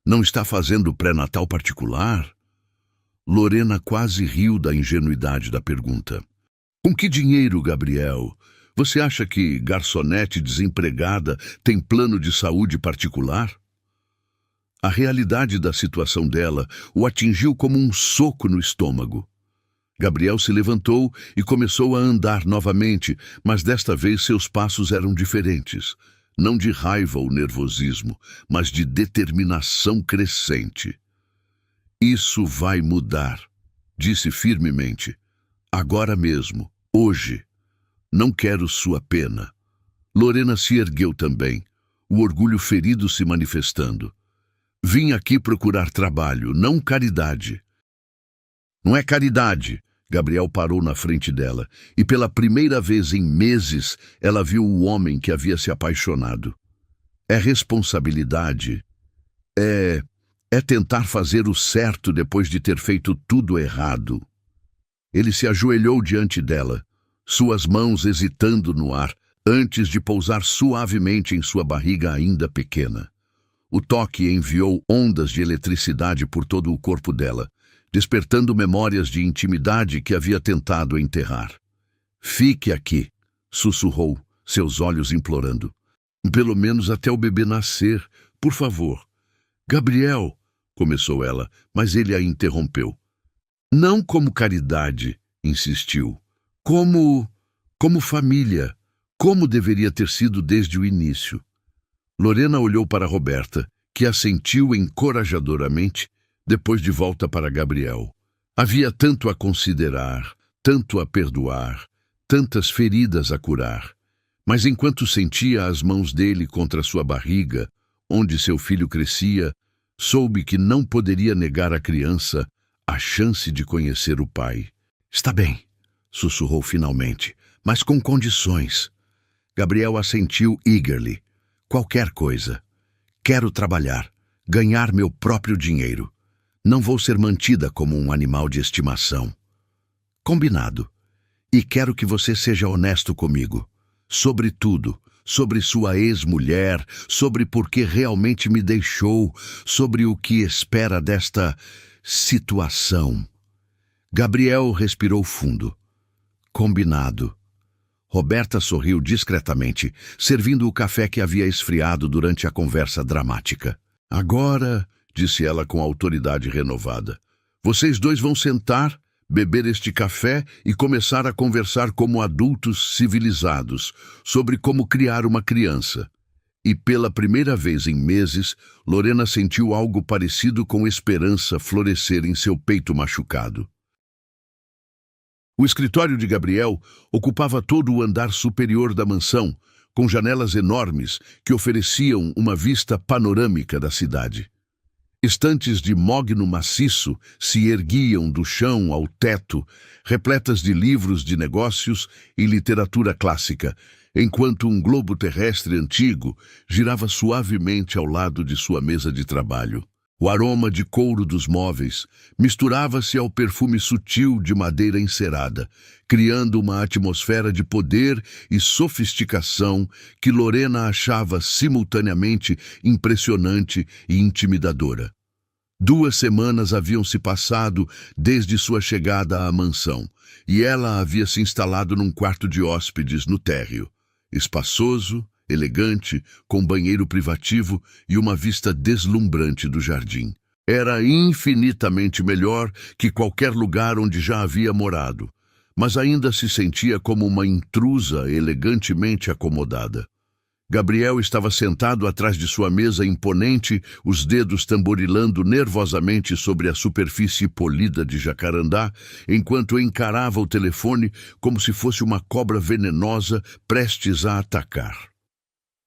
Não está fazendo pré-natal particular? Lorena quase riu da ingenuidade da pergunta. Com que dinheiro, Gabriel? Você acha que garçonete desempregada tem plano de saúde particular? A realidade da situação dela o atingiu como um soco no estômago. Gabriel se levantou e começou a andar novamente, mas desta vez seus passos eram diferentes. Não de raiva ou nervosismo, mas de determinação crescente. Isso vai mudar, disse firmemente. Agora mesmo, hoje. Não quero sua pena. Lorena se ergueu também, o orgulho ferido se manifestando. Vim aqui procurar trabalho, não caridade. Não é caridade. Gabriel parou na frente dela, e pela primeira vez em meses ela viu o homem que havia se apaixonado. É responsabilidade. É tentar fazer o certo depois de ter feito tudo errado. Ele se ajoelhou diante dela, suas mãos hesitando no ar, antes de pousar suavemente em sua barriga ainda pequena. O toque enviou ondas de eletricidade por todo o corpo dela, despertando memórias de intimidade que havia tentado enterrar. Fique aqui, sussurrou, seus olhos implorando. Pelo menos até o bebê nascer, por favor. Gabriel, começou ela, mas ele a interrompeu. Não como caridade, insistiu. Como família, como deveria ter sido desde o início. Lorena olhou para Roberta, que assentiu encorajadoramente, depois de volta para Gabriel. Havia tanto a considerar, tanto a perdoar, tantas feridas a curar. Mas enquanto sentia as mãos dele contra sua barriga, onde seu filho crescia, soube que não poderia negar à criança a chance de conhecer o pai. Está bem, sussurrou finalmente, mas com condições. Gabriel assentiu eagerly. Qualquer coisa. Quero trabalhar, ganhar meu próprio dinheiro. Não vou ser mantida como um animal de estimação. Combinado. E quero que você seja honesto comigo. Sobre tudo. Sobre sua ex-mulher, sobre por que realmente me deixou, sobre o que espera desta situação. Gabriel respirou fundo. Combinado. Roberta sorriu discretamente, servindo o café que havia esfriado durante a conversa dramática. Agora, disse ela com autoridade renovada, vocês dois vão sentar, beber este café e começar a conversar como adultos civilizados sobre como criar uma criança. E pela primeira vez em meses, Lorena sentiu algo parecido com esperança florescer em seu peito machucado. O escritório de Gabriel ocupava todo o andar superior da mansão, com janelas enormes que ofereciam uma vista panorâmica da cidade. Estantes de mogno maciço se erguiam do chão ao teto, repletas de livros de negócios e literatura clássica, enquanto um globo terrestre antigo girava suavemente ao lado de sua mesa de trabalho. O aroma de couro dos móveis misturava-se ao perfume sutil de madeira encerada, criando uma atmosfera de poder e sofisticação que Lorena achava simultaneamente impressionante e intimidadora. 2 semanas haviam se passado desde sua chegada à mansão, e ela havia se instalado num quarto de hóspedes no térreo, espaçoso, elegante, com banheiro privativo e uma vista deslumbrante do jardim. Era infinitamente melhor que qualquer lugar onde já havia morado, mas ainda se sentia como uma intrusa elegantemente acomodada. Gabriel estava sentado atrás de sua mesa imponente, os dedos tamborilando nervosamente sobre a superfície polida de jacarandá, enquanto encarava o telefone como se fosse uma cobra venenosa prestes a atacar.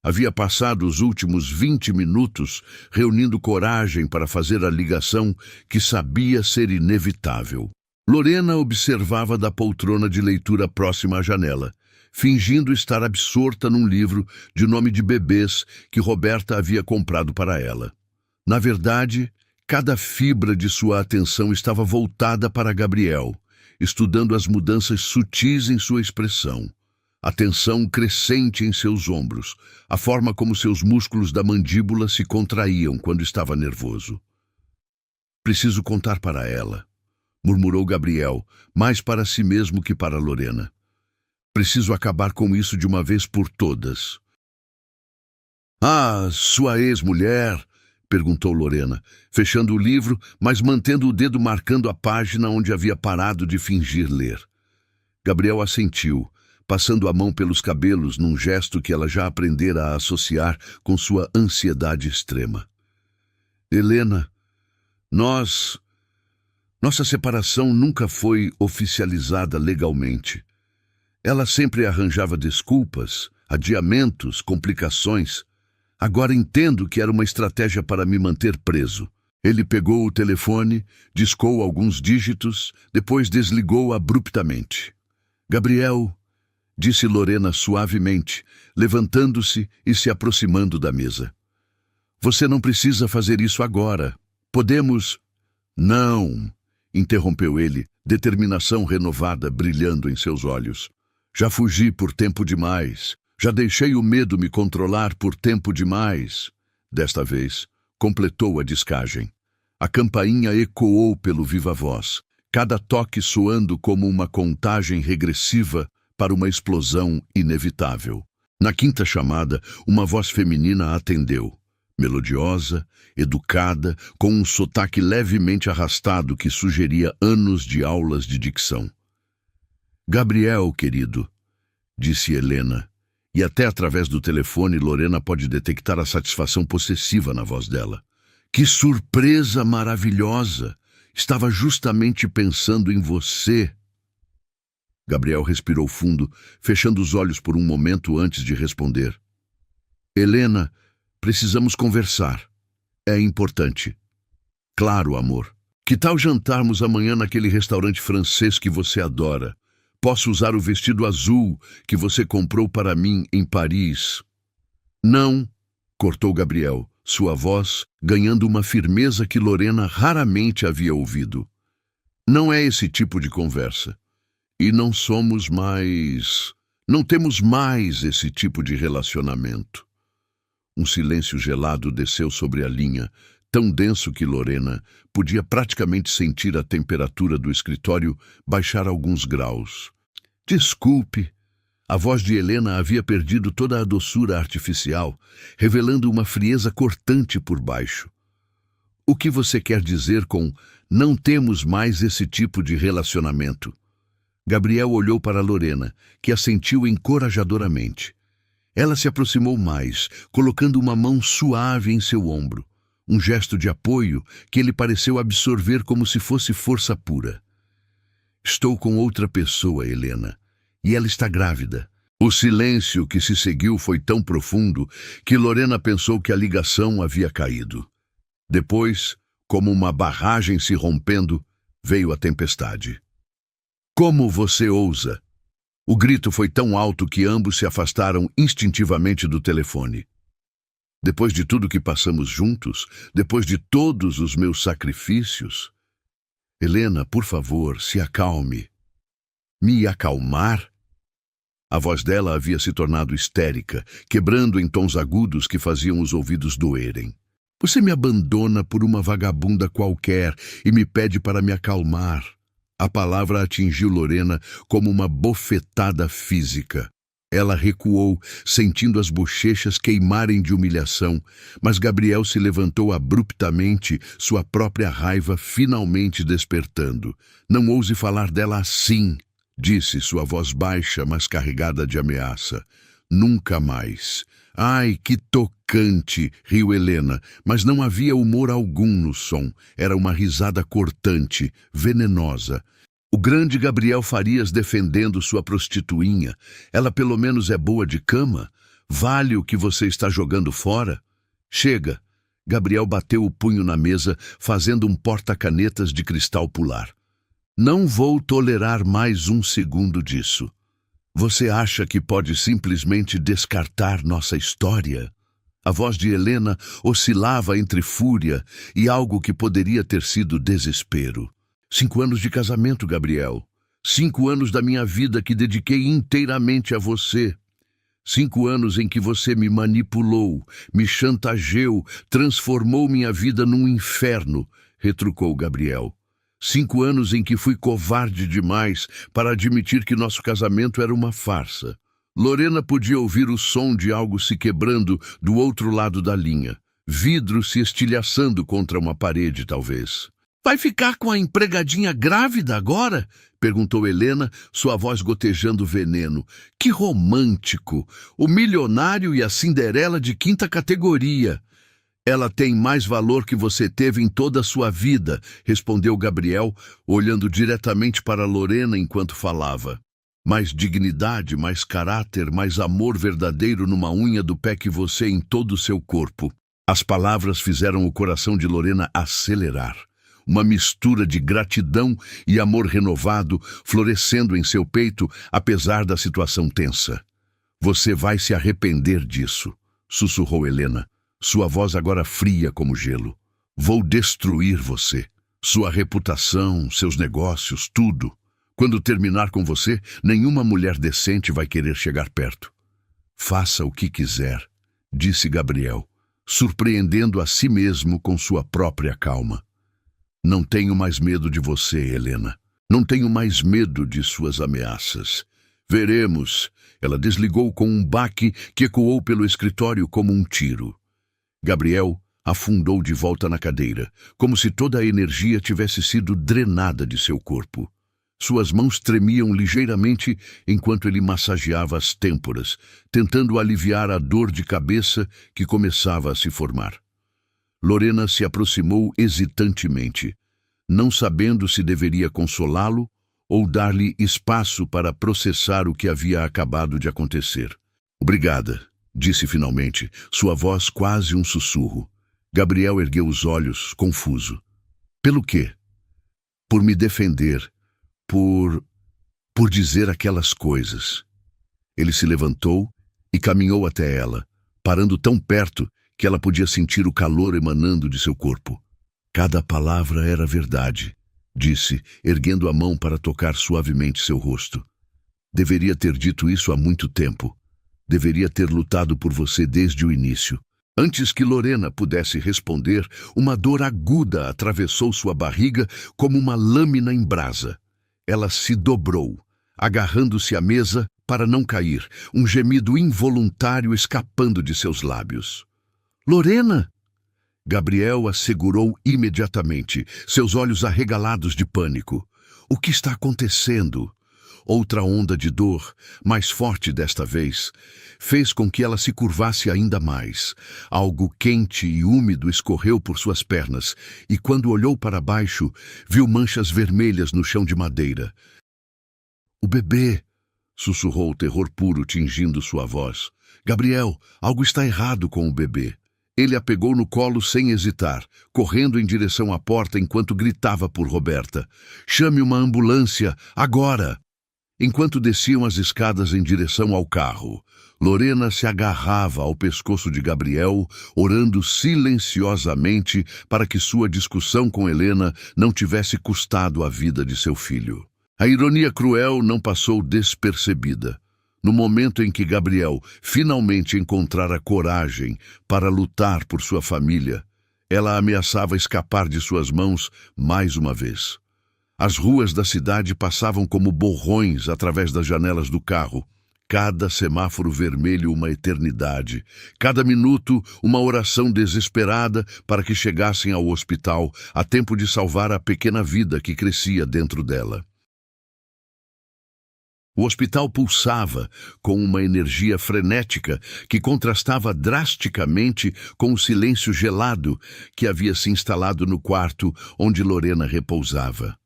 Havia passado os últimos 20 minutos reunindo coragem para fazer a ligação que sabia ser inevitável. Lorena observava da poltrona de leitura próxima à janela, fingindo estar absorta num livro de nome de bebês que Roberta havia comprado para ela. Na verdade, cada fibra de sua atenção estava voltada para Gabriel, estudando as mudanças sutis em sua expressão, a tensão crescente em seus ombros, a forma como seus músculos da mandíbula se contraíam quando estava nervoso. Preciso contar para ela, murmurou Gabriel, mais para si mesmo que para Lorena. Preciso acabar com isso de uma vez por todas. Ah, sua ex-mulher? Perguntou Lorena, fechando o livro, mas mantendo o dedo marcando a página onde havia parado de fingir ler. Gabriel assentiu, passando a mão pelos cabelos num gesto que ela já aprendera a associar com sua ansiedade extrema. Helena, nossa separação nunca foi oficializada legalmente. Ela sempre arranjava desculpas, adiamentos, complicações. Agora entendo que era uma estratégia para me manter preso. Ele pegou o telefone, discou alguns dígitos, depois desligou abruptamente. Gabriel, disse Lorena suavemente, levantando-se e se aproximando da mesa. Você não precisa fazer isso agora. Podemos... Não, interrompeu ele, determinação renovada brilhando em seus olhos. Já fugi por tempo demais. Já deixei o medo me controlar por tempo demais. Desta vez, completou a descagem. A campainha ecoou pelo viva-voz, cada toque soando como uma contagem regressiva para uma explosão inevitável. Na 5ª chamada, uma voz feminina atendeu, melodiosa, educada, com um sotaque levemente arrastado que sugeria anos de aulas de dicção. Gabriel, querido, disse Helena, e até através do telefone Lorena pode detectar a satisfação possessiva na voz dela. Que surpresa maravilhosa! Estava justamente pensando em você. Gabriel respirou fundo, fechando os olhos por um momento antes de responder. Helena, precisamos conversar. É importante. Claro, amor. Que tal jantarmos amanhã naquele restaurante francês que você adora? Posso usar o vestido azul que você comprou para mim em Paris. Não, cortou Gabriel, sua voz ganhando uma firmeza que Lorena raramente havia ouvido. Não é esse tipo de conversa. E não temos mais esse tipo de relacionamento. Um silêncio gelado desceu sobre a linha, tão denso que Lorena podia praticamente sentir a temperatura do escritório baixar alguns graus. Desculpe. A voz de Helena havia perdido toda a doçura artificial, revelando uma frieza cortante por baixo. O que você quer dizer com não temos mais esse tipo de relacionamento? Gabriel olhou para Lorena, que assentiu encorajadoramente. Ela se aproximou mais, colocando uma mão suave em seu ombro, um gesto de apoio que ele pareceu absorver como se fosse força pura. Estou com outra pessoa, Helena, e ela está grávida. O silêncio que se seguiu foi tão profundo que Lorena pensou que a ligação havia caído. Depois, como uma barragem se rompendo, veio a tempestade. Como você ousa? O grito foi tão alto que ambos se afastaram instintivamente do telefone. Depois de tudo que passamos juntos, depois de todos os meus sacrifícios... Helena, por favor, se acalme. Me acalmar? A voz dela havia se tornado histérica, quebrando em tons agudos que faziam os ouvidos doerem. Você me abandona por uma vagabunda qualquer e me pede para me acalmar. A palavra atingiu Lorena como uma bofetada física. Ela recuou, sentindo as bochechas queimarem de humilhação, mas Gabriel se levantou abruptamente, sua própria raiva finalmente despertando. Não ouse falar dela assim, disse sua voz baixa, mas carregada de ameaça. Nunca mais. Ai, que tocante, riu Helena, mas não havia humor algum no som. Era uma risada cortante, venenosa. O grande Gabriel Farias defendendo sua prostituinha. Ela pelo menos é boa de cama? Vale o que você está jogando fora? Chega. Gabriel bateu o punho na mesa, fazendo um porta-canetas de cristal pular. Não vou tolerar mais um segundo disso. Você acha que pode simplesmente descartar nossa história? A voz de Helena oscilava entre fúria e algo que poderia ter sido desespero. 5 anos de casamento, Gabriel. 5 anos da minha vida que dediquei inteiramente a você. 5 anos em que você me manipulou, me chantageou, transformou minha vida num inferno, retrucou Gabriel. 5 anos em que fui covarde demais para admitir que nosso casamento era uma farsa. Lorena podia ouvir o som de algo se quebrando do outro lado da linha. Vidro se estilhaçando contra uma parede, talvez. Vai ficar com a empregadinha grávida agora? Perguntou Helena, sua voz gotejando veneno. Que romântico! O milionário e a Cinderela de 5ª categoria. Ela tem mais valor que você teve em toda a sua vida, respondeu Gabriel, olhando diretamente para Lorena enquanto falava. Mais dignidade, mais caráter, mais amor verdadeiro numa unha do pé que você em todo o seu corpo. As palavras fizeram o coração de Lorena acelerar. Uma mistura de gratidão e amor renovado florescendo em seu peito, apesar da situação tensa. Você vai se arrepender disso, sussurrou Helena, sua voz agora fria como gelo. Vou destruir você, sua reputação, seus negócios, tudo. Quando terminar com você, nenhuma mulher decente vai querer chegar perto. Faça o que quiser, disse Gabriel, surpreendendo a si mesmo com sua própria calma. Não tenho mais medo de você, Helena. Não tenho mais medo de suas ameaças. Veremos. Ela desligou com um baque que ecoou pelo escritório como um tiro. Gabriel afundou de volta na cadeira, como se toda a energia tivesse sido drenada de seu corpo. Suas mãos tremiam ligeiramente enquanto ele massageava as têmporas, tentando aliviar a dor de cabeça que começava a se formar. Lorena se aproximou hesitantemente, não sabendo se deveria consolá-lo ou dar-lhe espaço para processar o que havia acabado de acontecer. Obrigada, disse finalmente, sua voz quase um sussurro. Gabriel ergueu os olhos, confuso. Pelo quê? Por me defender, por dizer aquelas coisas. Ele se levantou e caminhou até ela, parando tão perto que ela podia sentir o calor emanando de seu corpo. Cada palavra era verdade, disse, erguendo a mão para tocar suavemente seu rosto. Deveria ter dito isso há muito tempo. Deveria ter lutado por você desde o início. Antes que Lorena pudesse responder, uma dor aguda atravessou sua barriga como uma lâmina em brasa. Ela se dobrou, agarrando-se à mesa para não cair, um gemido involuntário escapando de seus lábios. Lorena! Gabriel a segurou imediatamente, seus olhos arregalados de pânico. O que está acontecendo? Outra onda de dor, mais forte desta vez, fez com que ela se curvasse ainda mais. Algo quente e úmido escorreu por suas pernas, e quando olhou para baixo, viu manchas vermelhas no chão de madeira. O bebê! Sussurrou o terror puro tingindo sua voz. Gabriel, algo está errado com o bebê. Ele a pegou no colo sem hesitar, correndo em direção à porta enquanto gritava por Roberta. Chame uma ambulância, agora! Enquanto desciam as escadas em direção ao carro, Lorena se agarrava ao pescoço de Gabriel, orando silenciosamente para que sua discussão com Helena não tivesse custado a vida de seu filho. A ironia cruel não passou despercebida. No momento em que Gabriel finalmente encontrara coragem para lutar por sua família, ela ameaçava escapar de suas mãos mais uma vez. As ruas da cidade passavam como borrões através das janelas do carro. Cada semáforo vermelho uma eternidade. Cada minuto uma oração desesperada para que chegassem ao hospital a tempo de salvar a pequena vida que crescia dentro dela. O hospital pulsava com uma energia frenética que contrastava drasticamente com o silêncio gelado que havia se instalado no quarto onde Lorena repousava.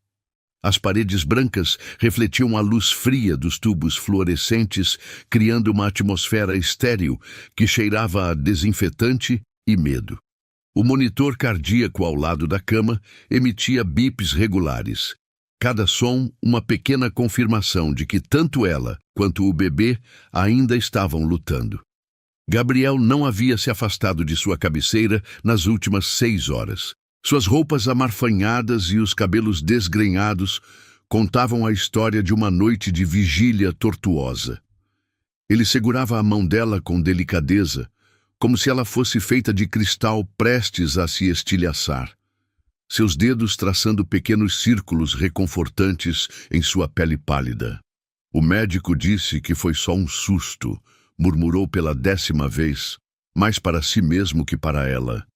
As paredes brancas refletiam a luz fria dos tubos fluorescentes, criando uma atmosfera estéril que cheirava a desinfetante e medo. O monitor cardíaco ao lado da cama emitia bips regulares. Cada som, uma pequena confirmação de que tanto ela quanto o bebê ainda estavam lutando. Gabriel não havia se afastado de sua cabeceira nas últimas 6 horas. Suas roupas amarfanhadas e os cabelos desgrenhados contavam a história de uma noite de vigília tortuosa. Ele segurava a mão dela com delicadeza, como se ela fosse feita de cristal prestes a se estilhaçar. Seus dedos traçando pequenos círculos reconfortantes em sua pele pálida. O médico disse que foi só um susto, murmurou pela 10ª vez, mais para si mesmo que para ela.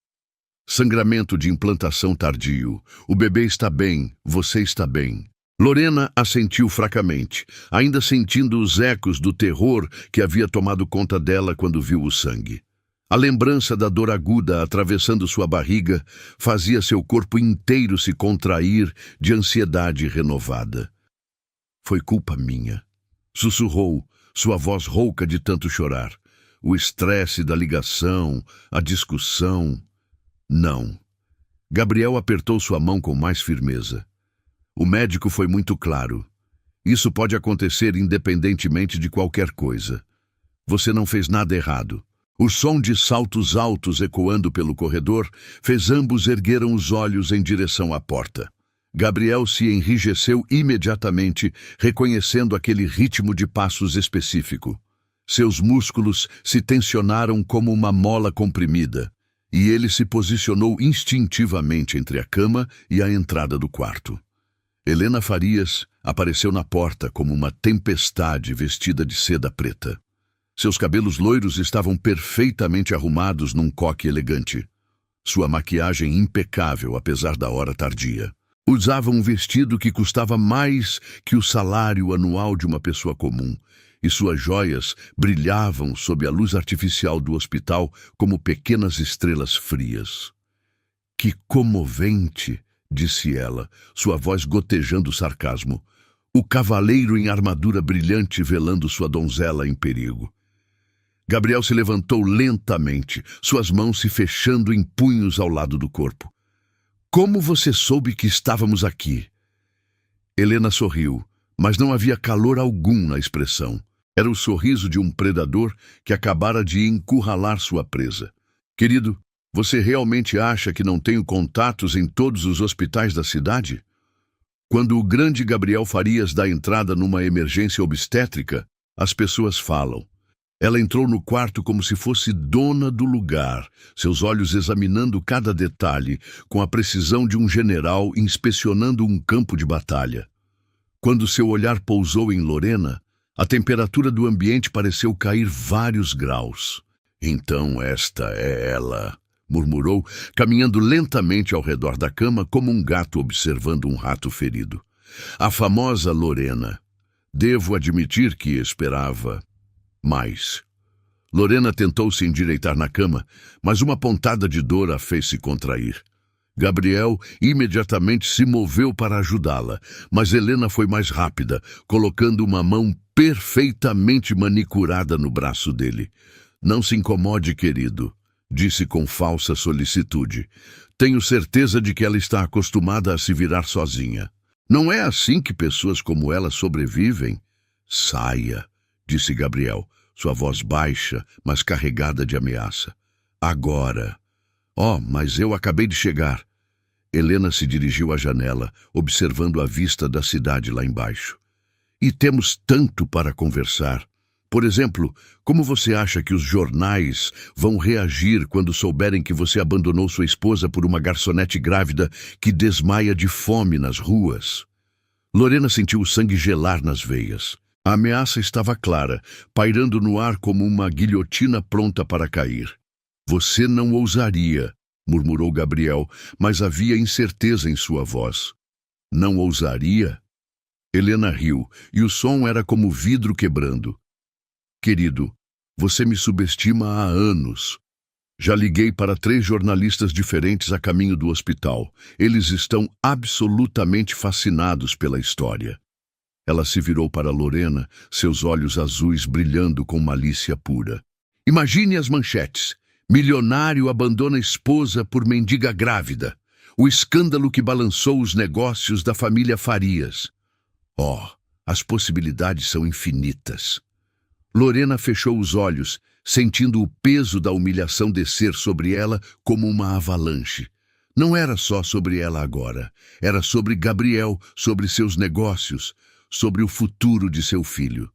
Sangramento de implantação tardio. O bebê está bem, você está bem. Lorena assentiu fracamente, ainda sentindo os ecos do terror que havia tomado conta dela quando viu o sangue. A lembrança da dor aguda atravessando sua barriga fazia seu corpo inteiro se contrair de ansiedade renovada. Foi culpa minha, sussurrou, sua voz rouca de tanto chorar. O estresse da ligação, a discussão. Não. Gabriel apertou sua mão com mais firmeza. O médico foi muito claro. Isso pode acontecer independentemente de qualquer coisa. Você não fez nada errado. O som de saltos altos ecoando pelo corredor fez ambos ergueram os olhos em direção à porta. Gabriel se enrijeceu imediatamente, reconhecendo aquele ritmo de passos específico. Seus músculos se tensionaram como uma mola comprimida, e ele se posicionou instintivamente entre a cama e a entrada do quarto. Helena Farias apareceu na porta como uma tempestade vestida de seda preta. Seus cabelos loiros estavam perfeitamente arrumados num coque elegante. Sua maquiagem impecável, apesar da hora tardia. Usava um vestido que custava mais que o salário anual de uma pessoa comum, e suas joias brilhavam sob a luz artificial do hospital como pequenas estrelas frias. Que comovente, disse ela, sua voz gotejando sarcasmo. O cavaleiro em armadura brilhante velando sua donzela em perigo. Gabriel se levantou lentamente, suas mãos se fechando em punhos ao lado do corpo. Como você soube que estávamos aqui? Helena sorriu, mas não havia calor algum na expressão. Era o sorriso de um predador que acabara de encurralar sua presa. Querido, você realmente acha que não tenho contatos em todos os hospitais da cidade? Quando o grande Gabriel Farias dá entrada numa emergência obstétrica, as pessoas falam. Ela entrou no quarto como se fosse dona do lugar, seus olhos examinando cada detalhe, com a precisão de um general inspecionando um campo de batalha. Quando seu olhar pousou em Lorena, a temperatura do ambiente pareceu cair vários graus. Então esta é ela, murmurou, caminhando lentamente ao redor da cama como um gato observando um rato ferido. A famosa Lorena. Devo admitir que esperava mais. Lorena tentou se endireitar na cama, mas uma pontada de dor a fez se contrair. Gabriel imediatamente se moveu para ajudá-la, mas Helena foi mais rápida, colocando uma mão perfeitamente manicurada no braço dele. Não se incomode, querido, disse com falsa solicitude. Tenho certeza de que ela está acostumada a se virar sozinha. Não é assim que pessoas como ela sobrevivem? Saia, disse Gabriel, sua voz baixa, mas carregada de ameaça. Agora. Oh, mas eu acabei de chegar. Helena se dirigiu à janela, observando a vista da cidade lá embaixo. E temos tanto para conversar. Por exemplo, como você acha que os jornais vão reagir quando souberem que você abandonou sua esposa por uma garçonete grávida que desmaia de fome nas ruas? Lorena sentiu o sangue gelar nas veias. A ameaça estava clara, pairando no ar como uma guilhotina pronta para cair. Você não ousaria, murmurou Gabriel, mas havia incerteza em sua voz. Não ousaria? Helena riu, e o som era como vidro quebrando. Querido, você me subestima há anos. Já liguei para 3 jornalistas diferentes a caminho do hospital. Eles estão absolutamente fascinados pela história. Ela se virou para Lorena, seus olhos azuis brilhando com malícia pura. Imagine as manchetes. Milionário abandona esposa por mendiga grávida. O escândalo que balançou os negócios da família Farias. Oh, as possibilidades são infinitas. Lorena fechou os olhos, sentindo o peso da humilhação descer sobre ela como uma avalanche. Não era só sobre ela agora. Era sobre Gabriel, sobre seus negócios, sobre o futuro de seu filho.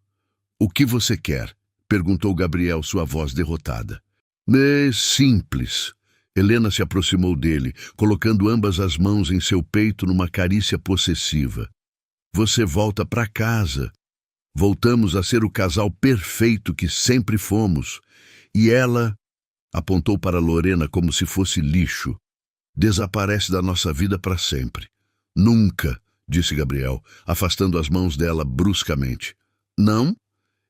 O que você quer? Perguntou Gabriel, sua voz derrotada. É simples. Helena se aproximou dele, colocando ambas as mãos em seu peito numa carícia possessiva. Você volta para casa. Voltamos a ser o casal perfeito que sempre fomos. E ela, apontou para Lorena como se fosse lixo, desaparece da nossa vida para sempre. Nunca, disse Gabriel, afastando as mãos dela bruscamente. Não?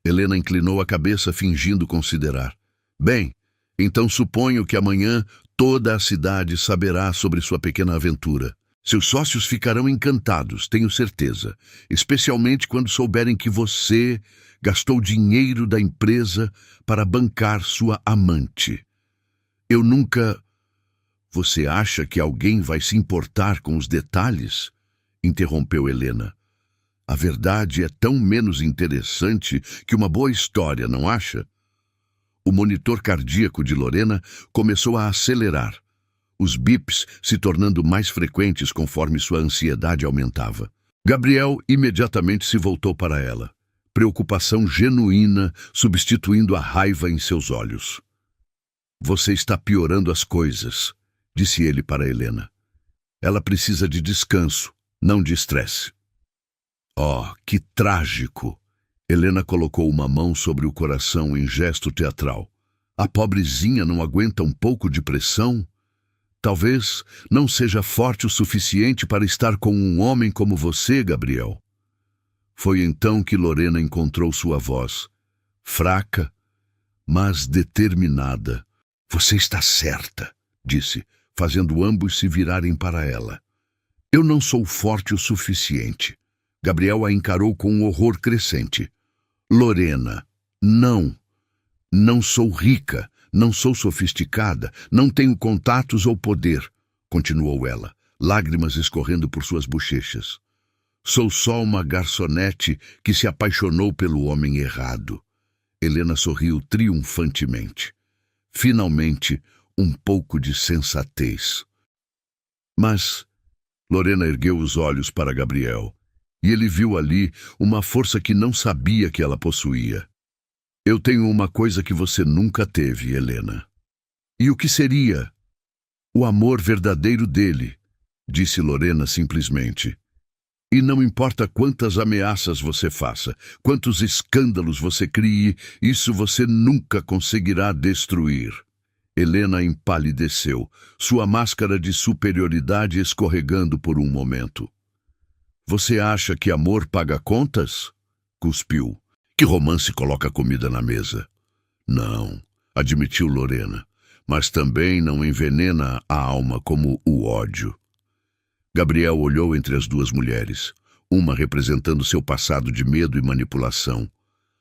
Helena inclinou a cabeça, fingindo considerar. Bem, então suponho que amanhã toda a cidade saberá sobre sua pequena aventura. Seus sócios ficarão encantados, tenho certeza, especialmente quando souberem que você gastou dinheiro da empresa para bancar sua amante. Eu nunca... Você acha que alguém vai se importar com os detalhes? Interrompeu Helena. A verdade é tão menos interessante que uma boa história, não acha? O monitor cardíaco de Lorena começou a acelerar, os bips se tornando mais frequentes conforme sua ansiedade aumentava. Gabriel imediatamente se voltou para ela, preocupação genuína substituindo a raiva em seus olhos. Você está piorando as coisas, disse ele para Helena. Ela precisa de descanso, não de estresse. Oh, que trágico! Helena colocou uma mão sobre o coração em gesto teatral. A pobrezinha não aguenta um pouco de pressão? Talvez não seja forte o suficiente para estar com um homem como você, Gabriel. Foi então que Lorena encontrou sua voz, fraca, mas determinada. Você está certa, disse, fazendo ambos se virarem para ela. Eu não sou forte o suficiente. Gabriel a encarou com um horror crescente. Lorena, não sou rica, não sou sofisticada, não tenho contatos ou poder, continuou ela, lágrimas escorrendo por suas bochechas. Sou só uma garçonete que se apaixonou pelo homem errado. Helena sorriu triunfantemente. Finalmente, um pouco de sensatez. Mas Lorena ergueu os olhos para Gabriel, e ele viu ali uma força que não sabia que ela possuía. Eu tenho uma coisa que você nunca teve, Helena. E o que seria? O amor verdadeiro dele, disse Lorena simplesmente. E não importa quantas ameaças você faça, quantos escândalos você crie, isso você nunca conseguirá destruir. Helena empalideceu, sua máscara de superioridade escorregando por um momento. Você acha que amor paga contas? Cuspiu. Que romance coloca comida na mesa? Não, admitiu Lorena, mas também não envenena a alma como o ódio. Gabriel olhou entre as duas mulheres, uma representando seu passado de medo e manipulação,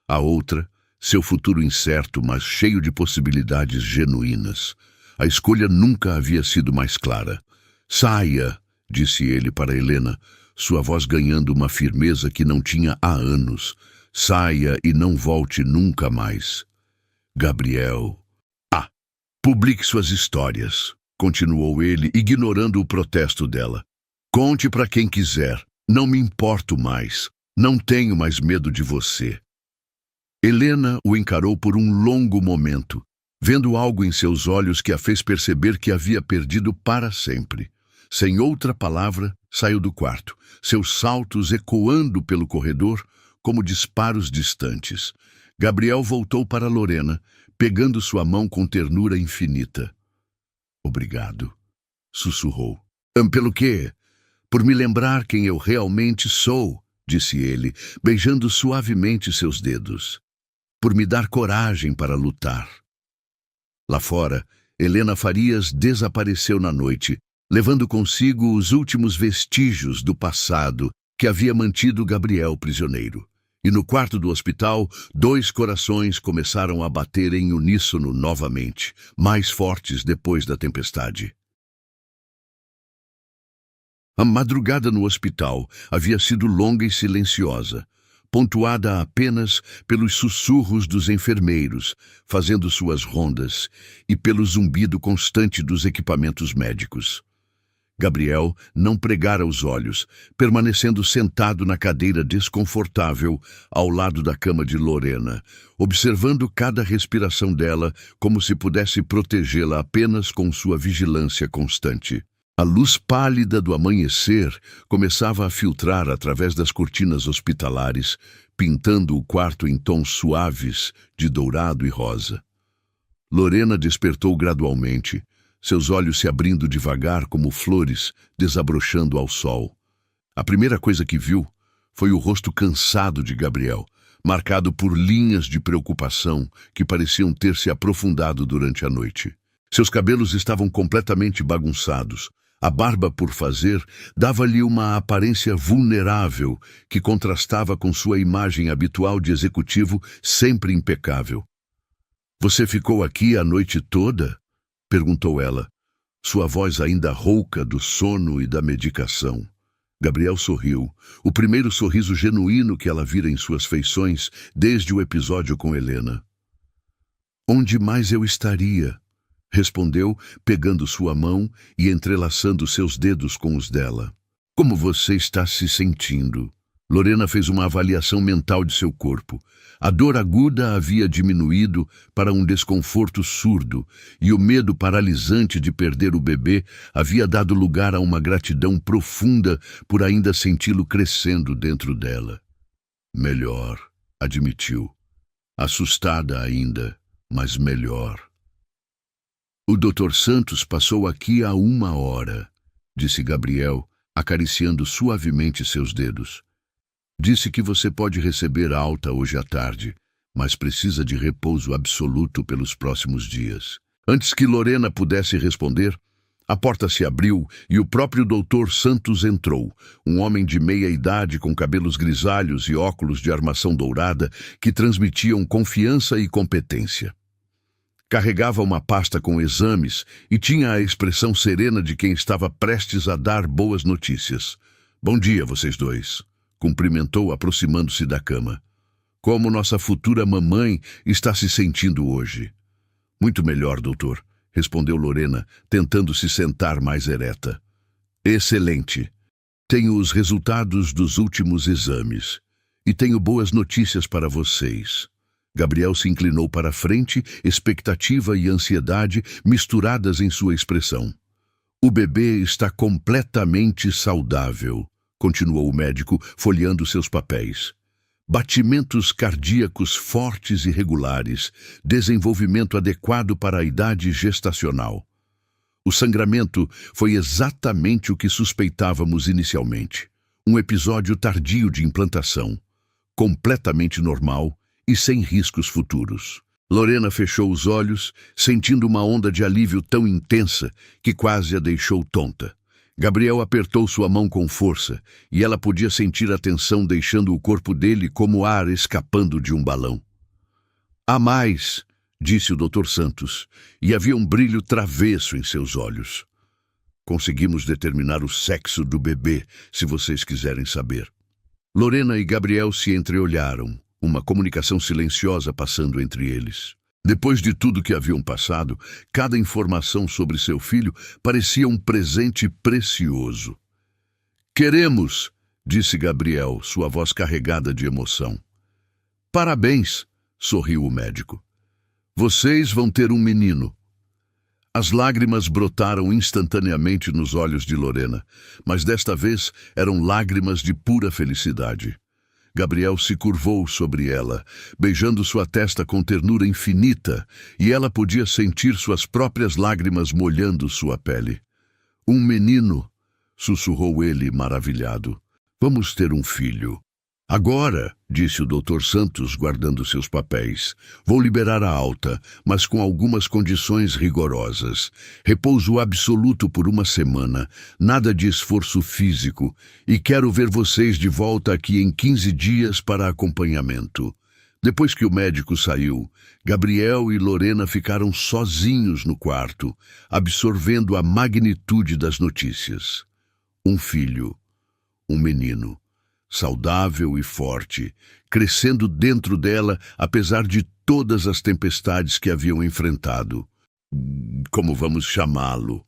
a outra, seu futuro incerto, mas cheio de possibilidades genuínas. A escolha nunca havia sido mais clara. Saia, disse ele para Helena, sua voz ganhando uma firmeza que não tinha há anos. Saia e não volte nunca mais. Gabriel. Ah, publique suas histórias, continuou ele, ignorando o protesto dela. Conte para quem quiser. Não me importo mais. Não tenho mais medo de você. Helena o encarou por um longo momento, vendo algo em seus olhos que a fez perceber que havia perdido para sempre. Sem outra palavra, saiu do quarto, seus saltos ecoando pelo corredor como disparos distantes. Gabriel voltou para Lorena, pegando sua mão com ternura infinita. Obrigado, sussurrou. Pelo quê? Por me lembrar quem eu realmente sou, disse ele, beijando suavemente seus dedos. Por me dar coragem para lutar. Lá fora, Helena Farias desapareceu na noite, levando consigo os últimos vestígios do passado que havia mantido Gabriel prisioneiro. E no quarto do hospital, 2 corações começaram a bater em uníssono novamente, mais fortes depois da tempestade. A madrugada no hospital havia sido longa e silenciosa, pontuada apenas pelos sussurros dos enfermeiros, fazendo suas rondas, e pelo zumbido constante dos equipamentos médicos. Gabriel não pregara os olhos, permanecendo sentado na cadeira desconfortável ao lado da cama de Lorena, observando cada respiração dela como se pudesse protegê-la apenas com sua vigilância constante. A luz pálida do amanhecer começava a filtrar através das cortinas hospitalares, pintando o quarto em tons suaves de dourado e rosa. Lorena despertou gradualmente, seus olhos se abrindo devagar como flores desabrochando ao sol. A primeira coisa que viu foi o rosto cansado de Gabriel, marcado por linhas de preocupação que pareciam ter se aprofundado durante a noite. Seus cabelos estavam completamente bagunçados. A barba por fazer dava-lhe uma aparência vulnerável que contrastava com sua imagem habitual de executivo sempre impecável. "Você ficou aqui a noite toda?" perguntou ela, sua voz ainda rouca do sono e da medicação. Gabriel sorriu, o primeiro sorriso genuíno que ela vira em suas feições desde o episódio com Helena. "Onde mais eu estaria?" respondeu, pegando sua mão e entrelaçando seus dedos com os dela. "Como você está se sentindo?" Lorena fez uma avaliação mental de seu corpo. A dor aguda havia diminuído para um desconforto surdo, e o medo paralisante de perder o bebê havia dado lugar a uma gratidão profunda por ainda senti-lo crescendo dentro dela. "Melhor", admitiu. Assustada ainda, mas melhor. "O Dr. Santos passou aqui há 1 hora", disse Gabriel, acariciando suavemente seus dedos. "Disse que você pode receber alta hoje à tarde, mas precisa de repouso absoluto pelos próximos dias." Antes que Lorena pudesse responder, a porta se abriu e o próprio Dr. Santos entrou, um homem de meia idade com cabelos grisalhos e óculos de armação dourada que transmitiam confiança e competência. Carregava uma pasta com exames e tinha a expressão serena de quem estava prestes a dar boas notícias. "Bom dia, vocês dois", cumprimentou, aproximando-se da cama. "Como nossa futura mamãe está se sentindo hoje?" "Muito melhor, doutor", respondeu Lorena, tentando se sentar mais ereta. "Excelente. Tenho os resultados dos últimos exames e tenho boas notícias para vocês." Gabriel se inclinou para a frente, expectativa e ansiedade misturadas em sua expressão. "O bebê está completamente saudável", continuou o médico, folheando seus papéis. "Batimentos cardíacos fortes e regulares, desenvolvimento adequado para a idade gestacional. O sangramento foi exatamente o que suspeitávamos inicialmente. Um episódio tardio de implantação, completamente normal e sem riscos futuros." Lorena fechou os olhos, sentindo uma onda de alívio tão intensa que quase a deixou tonta. Gabriel apertou sua mão com força, e ela podia sentir a tensão deixando o corpo dele como ar escapando de um balão. "Há mais", disse o Dr. Santos, e havia um brilho travesso em seus olhos. "Conseguimos determinar o sexo do bebê, se vocês quiserem saber." Lorena e Gabriel se entreolharam, uma comunicação silenciosa passando entre eles. Depois de tudo que haviam passado, cada informação sobre seu filho parecia um presente precioso. "Queremos", disse Gabriel, sua voz carregada de emoção. "Parabéns", sorriu o médico. "Vocês vão ter um menino." As lágrimas brotaram instantaneamente nos olhos de Lorena, mas desta vez eram lágrimas de pura felicidade. Gabriel se curvou sobre ela, beijando sua testa com ternura infinita, e ela podia sentir suas próprias lágrimas molhando sua pele. "Um menino", sussurrou ele maravilhado. "Vamos ter um filho." "Agora", disse o Dr. Santos, guardando seus papéis, "vou liberar a alta, mas com algumas condições rigorosas. Repouso absoluto por uma semana, nada de esforço físico, e quero ver vocês de volta aqui em 15 dias para acompanhamento." Depois que o médico saiu, Gabriel e Lorena ficaram sozinhos no quarto, absorvendo a magnitude das notícias. Um filho, um menino, saudável e forte, crescendo dentro dela apesar de todas as tempestades que haviam enfrentado. "Como vamos chamá-lo?"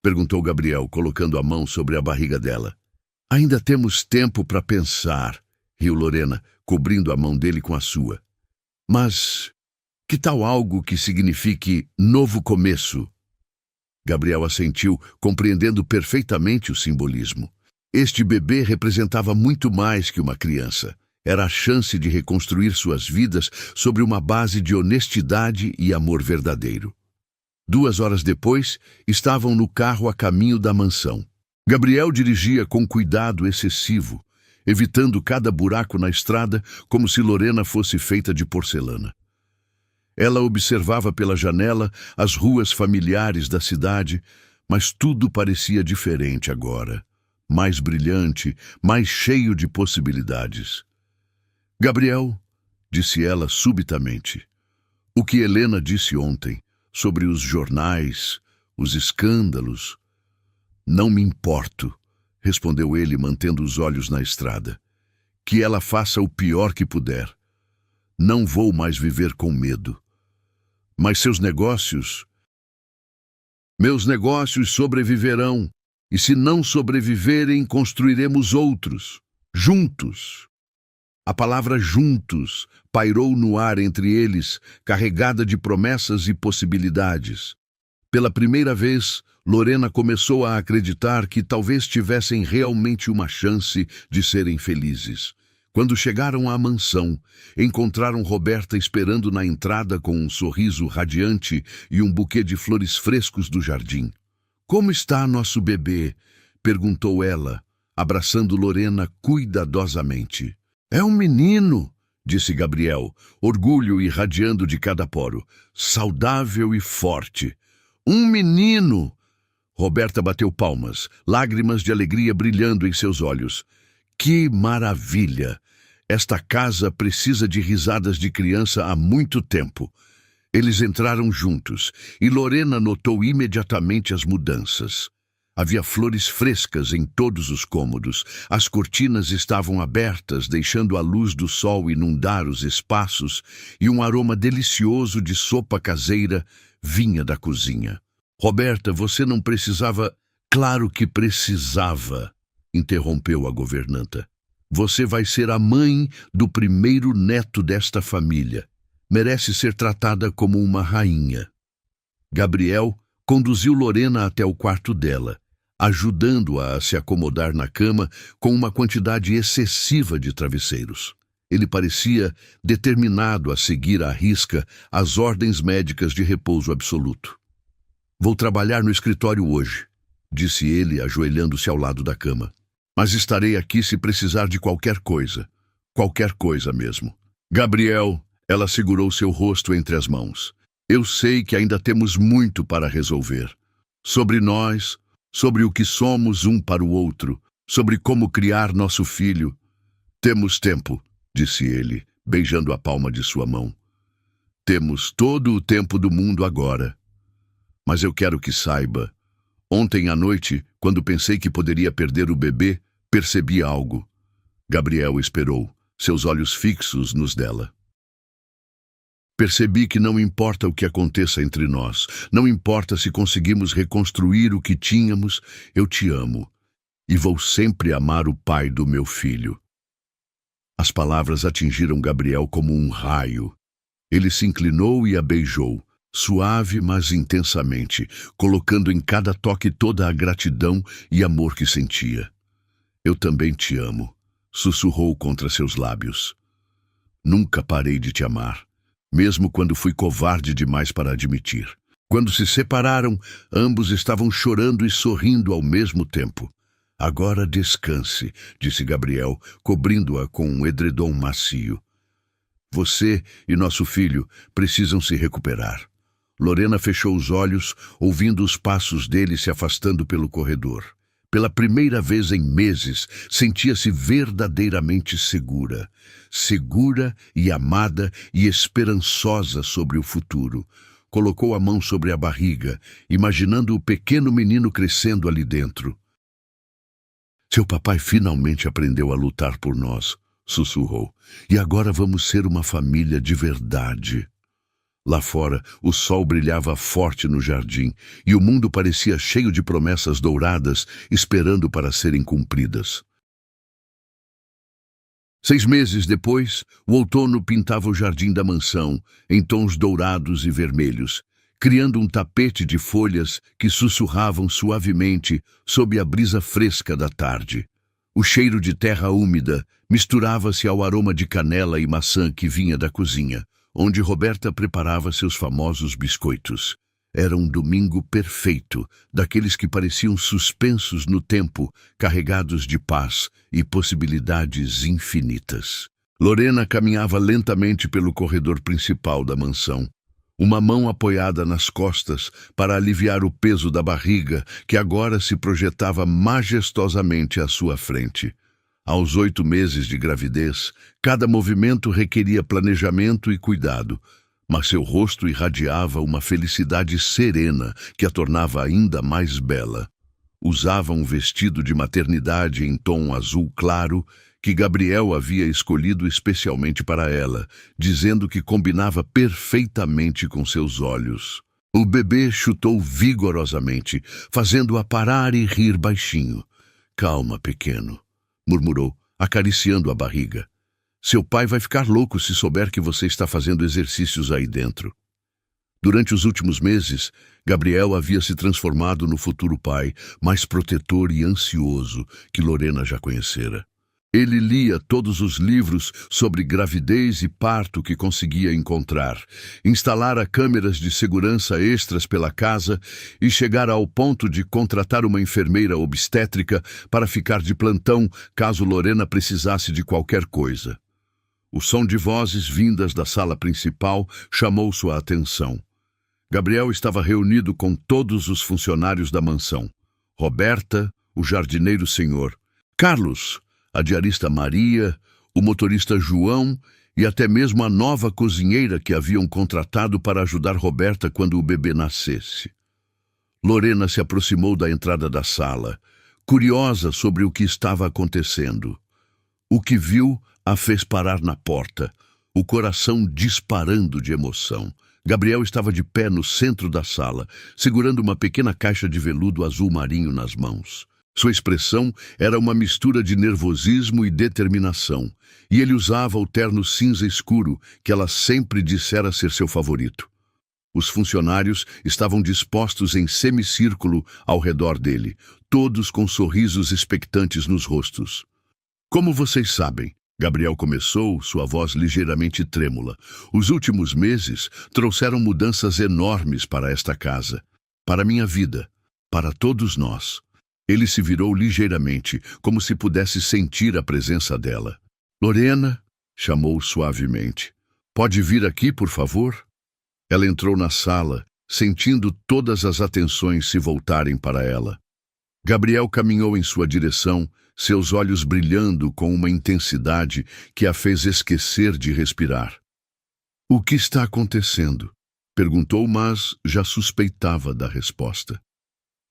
perguntou Gabriel, colocando a mão sobre a barriga dela. "Ainda temos tempo para pensar", riu Lorena, cobrindo a mão dele com a sua. "Mas que tal algo que signifique novo começo?" Gabriel assentiu, compreendendo perfeitamente o simbolismo. Este bebê representava muito mais que uma criança. Era a chance de reconstruir suas vidas sobre uma base de honestidade e amor verdadeiro. 2 horas depois, estavam no carro a caminho da mansão. Gabriel dirigia com cuidado excessivo, evitando cada buraco na estrada como se Lorena fosse feita de porcelana. Ela observava pela janela as ruas familiares da cidade, mas tudo parecia diferente agora. Mais brilhante, mais cheio de possibilidades. "Gabriel", disse ela subitamente, "o que Helena disse ontem sobre os jornais, os escândalos." "Não me importo", respondeu ele, mantendo os olhos na estrada. "Que ela faça o pior que puder. Não vou mais viver com medo. Mas seus negócios... Meus negócios sobreviverão. E se não sobreviverem, construiremos outros, juntos." A palavra "juntos" pairou no ar entre eles, carregada de promessas e possibilidades. Pela primeira vez, Lorena começou a acreditar que talvez tivessem realmente uma chance de serem felizes. Quando chegaram à mansão, encontraram Roberta esperando na entrada com um sorriso radiante e um buquê de flores frescos do jardim. "Como está nosso bebê?" perguntou ela, abraçando Lorena cuidadosamente. "É um menino", disse Gabriel, orgulho irradiando de cada poro. "Saudável e forte." "Um menino!" Roberta bateu palmas, lágrimas de alegria brilhando em seus olhos. "Que maravilha! Esta casa precisa de risadas de criança há muito tempo." Eles entraram juntos, e Lorena notou imediatamente as mudanças. Havia flores frescas em todos os cômodos, as cortinas estavam abertas, deixando a luz do sol inundar os espaços, e um aroma delicioso de sopa caseira vinha da cozinha. "Roberta, você não precisava..." "Claro que precisava", interrompeu a governanta. "Você vai ser a mãe do primeiro neto desta família. Merece ser tratada como uma rainha." Gabriel conduziu Lorena até o quarto dela, ajudando-a a se acomodar na cama com uma quantidade excessiva de travesseiros. Ele parecia determinado a seguir à risca as ordens médicas de repouso absoluto. "Vou trabalhar no escritório hoje", disse ele, ajoelhando-se ao lado da cama. "Mas estarei aqui se precisar de qualquer coisa mesmo." "Gabriel", ela segurou seu rosto entre as mãos, "eu sei que ainda temos muito para resolver. Sobre nós, sobre o que somos um para o outro, sobre como criar nosso filho. Temos tempo", disse ele, beijando a palma de sua mão. "Temos todo o tempo do mundo agora. Mas eu quero que saiba, ontem à noite, quando pensei que poderia perder o bebê, percebi algo." Gabriel esperou, seus olhos fixos nos dela. Percebi que não importa o que aconteça entre nós, não importa se conseguimos reconstruir o que tínhamos, eu te amo e vou sempre amar o pai do meu filho. As palavras atingiram Gabriel como um raio. Ele se inclinou e a beijou, suave mas intensamente, colocando em cada toque toda a gratidão e amor que sentia. Eu também te amo, sussurrou contra seus lábios. Nunca parei de te amar, mesmo quando fui covarde demais para admitir. Quando se separaram, ambos estavam chorando e sorrindo ao mesmo tempo. Agora descanse, disse Gabriel, cobrindo-a com um edredom macio. Você e nosso filho precisam se recuperar. Lorena fechou os olhos, ouvindo os passos dele se afastando pelo corredor. Pela primeira vez em meses, sentia-se verdadeiramente segura. Segura e amada e esperançosa sobre o futuro. Colocou a mão sobre a barriga, imaginando o pequeno menino crescendo ali dentro. Seu papai finalmente aprendeu a lutar por nós, sussurrou. E agora vamos ser uma família de verdade. Lá fora, o sol brilhava forte no jardim e o mundo parecia cheio de promessas douradas esperando para serem cumpridas. 6 meses depois, o outono pintava o jardim da mansão em tons dourados e vermelhos, criando um tapete de folhas que sussurravam suavemente sob a brisa fresca da tarde. O cheiro de terra úmida misturava-se ao aroma de canela e maçã que vinha da cozinha, onde Roberta preparava seus famosos biscoitos. Era um domingo perfeito, daqueles que pareciam suspensos no tempo, carregados de paz e possibilidades infinitas. Lorena caminhava lentamente pelo corredor principal da mansão, uma mão apoiada nas costas para aliviar o peso da barriga que agora se projetava majestosamente à sua frente. Aos 8 meses de gravidez, cada movimento requeria planejamento e cuidado, mas seu rosto irradiava uma felicidade serena que a tornava ainda mais bela. Usava um vestido de maternidade em tom azul claro que Gabriel havia escolhido especialmente para ela, dizendo que combinava perfeitamente com seus olhos. O bebê chutou vigorosamente, fazendo-a parar e rir baixinho. Calma, pequeno, murmurou, acariciando a barriga. Seu pai vai ficar louco se souber que você está fazendo exercícios aí dentro. Durante os últimos meses, Gabriel havia se transformado no futuro pai, mais protetor e ansioso que Lorena já conhecera. Ele lia todos os livros sobre gravidez e parto que conseguia encontrar, instalara câmeras de segurança extras pela casa e chegara ao ponto de contratar uma enfermeira obstétrica para ficar de plantão caso Lorena precisasse de qualquer coisa. O som de vozes vindas da sala principal chamou sua atenção. Gabriel estava reunido com todos os funcionários da mansão. Roberta, o jardineiro senhor, Carlos, a diarista Maria, o motorista João e até mesmo a nova cozinheira que haviam contratado para ajudar Roberta quando o bebê nascesse. Lorena se aproximou da entrada da sala, curiosa sobre o que estava acontecendo. O que viu a fez parar na porta, o coração disparando de emoção. Gabriel estava de pé no centro da sala, segurando uma pequena caixa de veludo azul marinho nas mãos. Sua expressão era uma mistura de nervosismo e determinação, e ele usava o terno cinza escuro que ela sempre dissera ser seu favorito. Os funcionários estavam dispostos em semicírculo ao redor dele, todos com sorrisos expectantes nos rostos. Como vocês sabem, Gabriel começou, sua voz ligeiramente trêmula. Os últimos meses trouxeram mudanças enormes para esta casa, para minha vida, para todos nós. Ele se virou ligeiramente, como se pudesse sentir a presença dela. Lorena, chamou suavemente. Pode vir aqui, por favor? Ela entrou na sala, sentindo todas as atenções se voltarem para ela. Gabriel caminhou em sua direção, seus olhos brilhando com uma intensidade que a fez esquecer de respirar. O que está acontecendo? Perguntou, mas já suspeitava da resposta.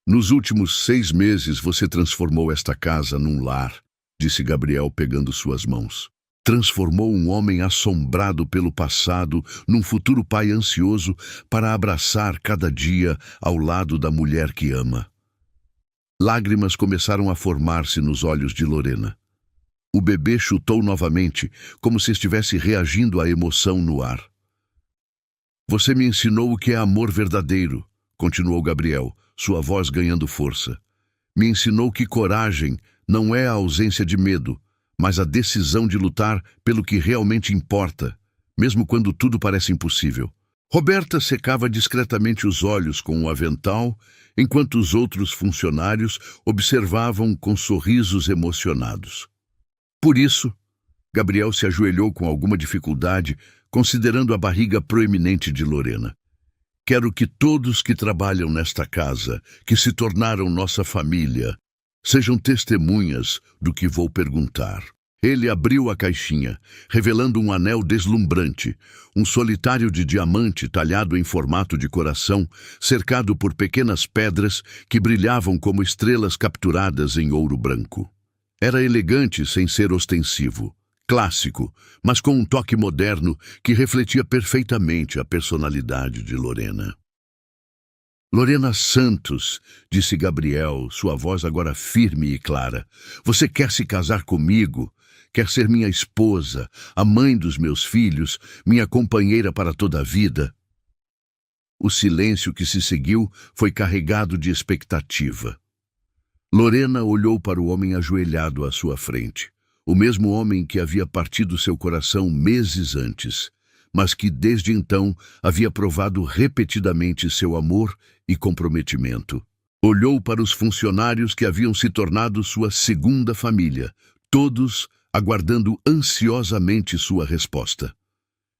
Nos últimos 6 meses você transformou esta casa num lar, disse Gabriel pegando suas mãos. transformou um homem assombrado pelo passado num futuro pai ansioso para abraçar cada dia ao lado da mulher que ama. Lágrimas começaram a formar-se nos olhos de Lorena. O bebê chutou novamente, como se estivesse reagindo à emoção no ar. Você me ensinou o que é amor verdadeiro, continuou Gabriel, sua voz ganhando força. Me ensinou que coragem não é a ausência de medo, mas a decisão de lutar pelo que realmente importa, mesmo quando tudo parece impossível. Roberta secava discretamente os olhos com um avental, enquanto os outros funcionários observavam com sorrisos emocionados. Por isso, Gabriel se ajoelhou com alguma dificuldade, considerando a barriga proeminente de Lorena. Quero que todos que trabalham nesta casa, que se tornaram nossa família, sejam testemunhas do que vou perguntar. Ele abriu a caixinha, revelando um anel deslumbrante, um solitário de diamante talhado em formato de coração, cercado por pequenas pedras que brilhavam como estrelas capturadas em ouro branco. Era elegante sem ser ostensivo, clássico, mas com um toque moderno que refletia perfeitamente a personalidade de Lorena. Lorena Santos, disse Gabriel, sua voz agora firme e clara. Você quer se casar comigo? Quer ser minha esposa, a mãe dos meus filhos, minha companheira para toda a vida? O silêncio que se seguiu foi carregado de expectativa. Lorena olhou para o homem ajoelhado à sua frente, o mesmo homem que havia partido seu coração meses antes, mas que desde então havia provado repetidamente seu amor e comprometimento. Olhou para os funcionários que haviam se tornado sua segunda família, todos aguardando ansiosamente sua resposta.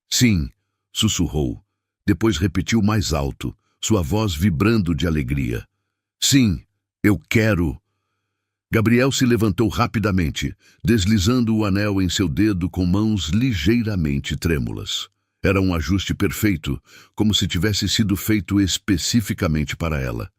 Sim, sussurrou, depois repetiu mais alto, sua voz vibrando de alegria. Sim, eu quero. Gabriel se levantou rapidamente, deslizando o anel em seu dedo com mãos ligeiramente trêmulas. Era um ajuste perfeito, como se tivesse sido feito especificamente para ela.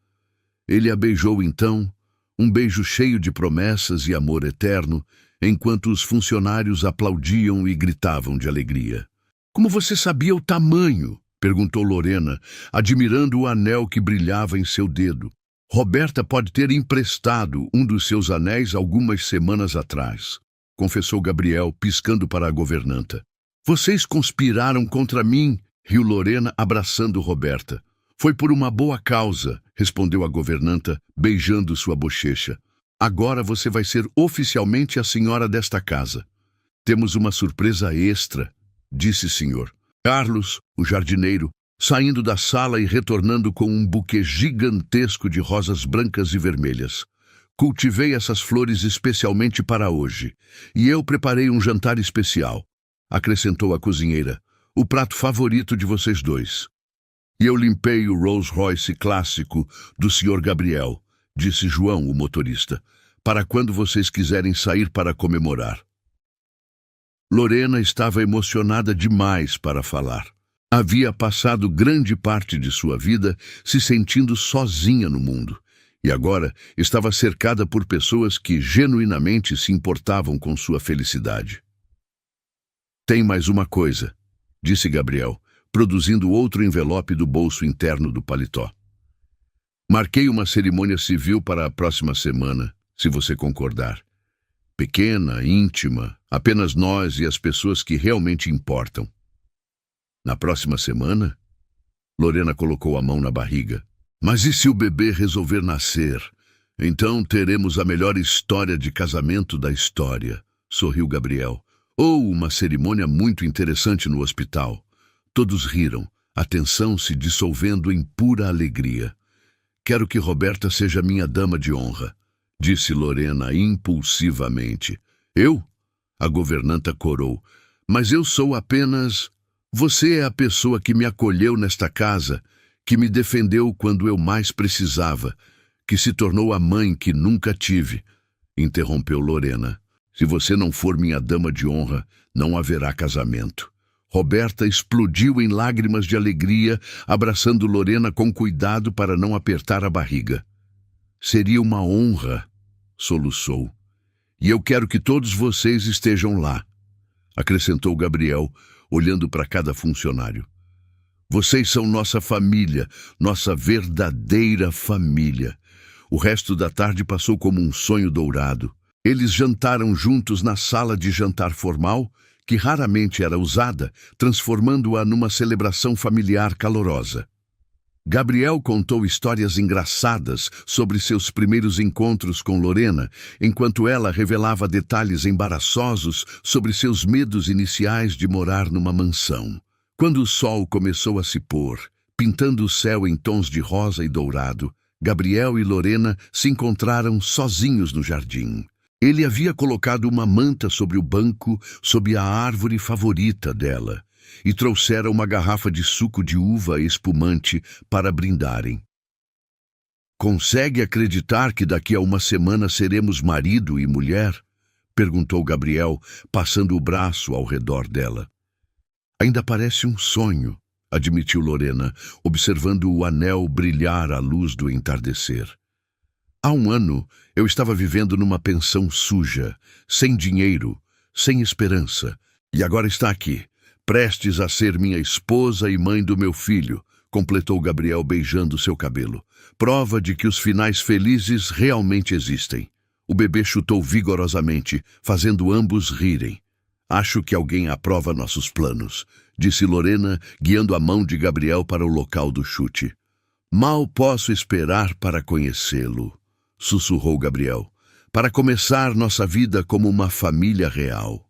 Ele a beijou então, um beijo cheio de promessas e amor eterno, enquanto os funcionários aplaudiam e gritavam de alegria. Como você sabia o tamanho? Perguntou Lorena, admirando o anel que brilhava em seu dedo. Roberta pode ter emprestado um dos seus anéis algumas semanas atrás, confessou Gabriel, piscando para a governanta. Vocês conspiraram contra mim, riu Lorena, abraçando Roberta. Foi por uma boa causa, respondeu a governanta, beijando sua bochecha. Agora você vai ser oficialmente a senhora desta casa. Temos uma surpresa extra, disse o senhor. Carlos, o jardineiro, saindo da sala e retornando com um buquê gigantesco de rosas brancas e vermelhas. Cultivei essas flores especialmente para hoje, e eu preparei um jantar especial, acrescentou a cozinheira, o prato favorito de vocês dois. E eu limpei o Rolls Royce clássico do Sr. Gabriel, disse João, o motorista, para quando vocês quiserem sair para comemorar. Lorena estava emocionada demais para falar. Havia passado grande parte de sua vida se sentindo sozinha no mundo, e agora estava cercada por pessoas que genuinamente se importavam com sua felicidade. Tem mais uma coisa, disse Gabriel, produzindo outro envelope do bolso interno do paletó. Marquei uma cerimônia civil para a próxima semana, se você concordar. Pequena, íntima, apenas nós e as pessoas que realmente importam. Na próxima semana? Lorena colocou a mão na barriga. Mas e se o bebê resolver nascer? Então teremos a melhor história de casamento da história, sorriu Gabriel. Ou uma cerimônia muito interessante no hospital. Todos riram, a tensão se dissolvendo em pura alegria. Quero que Roberta seja minha dama de honra, disse Lorena impulsivamente. Eu? A governanta corou. Mas eu sou apenas... Você é a pessoa que me acolheu nesta casa, que me defendeu quando eu mais precisava, que se tornou a mãe que nunca tive, interrompeu Lorena. Se você não for minha dama de honra, não haverá casamento. Roberta explodiu em lágrimas de alegria, abraçando Lorena com cuidado para não apertar a barriga. Seria uma honra, soluçou. E eu quero que todos vocês estejam lá. acrescentou Gabriel, olhando para cada funcionário. Vocês são nossa família, nossa verdadeira família. O resto da tarde passou como um sonho dourado. Eles jantaram juntos na sala de jantar formal, que raramente era usada, transformando-a numa celebração familiar calorosa. Gabriel contou histórias engraçadas sobre seus primeiros encontros com Lorena, enquanto ela revelava detalhes embaraçosos sobre seus medos iniciais de morar numa mansão. Quando o sol começou a se pôr, pintando o céu em tons de rosa e dourado, Gabriel e Lorena se encontraram sozinhos no jardim. Ele havia colocado uma manta sobre o banco, sob a árvore favorita dela, e trouxera uma garrafa de suco de uva espumante para brindarem. Consegue acreditar que daqui a uma semana seremos marido e mulher? Perguntou Gabriel, passando o braço ao redor dela. Ainda parece um sonho, admitiu Lorena, observando o anel brilhar à luz do entardecer. Há um ano, eu estava vivendo numa pensão suja, sem dinheiro, sem esperança, e agora está aqui, prestes a ser minha esposa e mãe do meu filho, completou Gabriel beijando seu cabelo. Prova de que os finais felizes realmente existem. O bebê chutou vigorosamente, fazendo ambos rirem. Acho que alguém aprova nossos planos, disse Lorena, guiando a mão de Gabriel para o local do chute. Mal posso esperar para conhecê-lo, sussurrou Gabriel, para começar nossa vida como uma família real.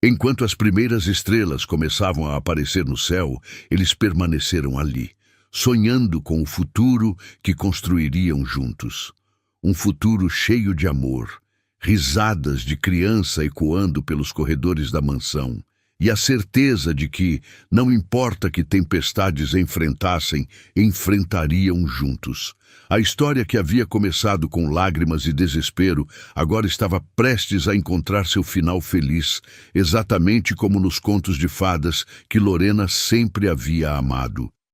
Enquanto as primeiras estrelas começavam a aparecer no céu, eles permaneceram ali, sonhando com o futuro que construiriam juntos. Um futuro cheio de amor, risadas de criança ecoando pelos corredores da mansão, e a certeza de que, não importa que tempestades enfrentassem, enfrentariam juntos. A história que havia começado com lágrimas e desespero, agora estava prestes a encontrar seu final feliz, exatamente como nos contos de fadas que Lorena sempre havia amado.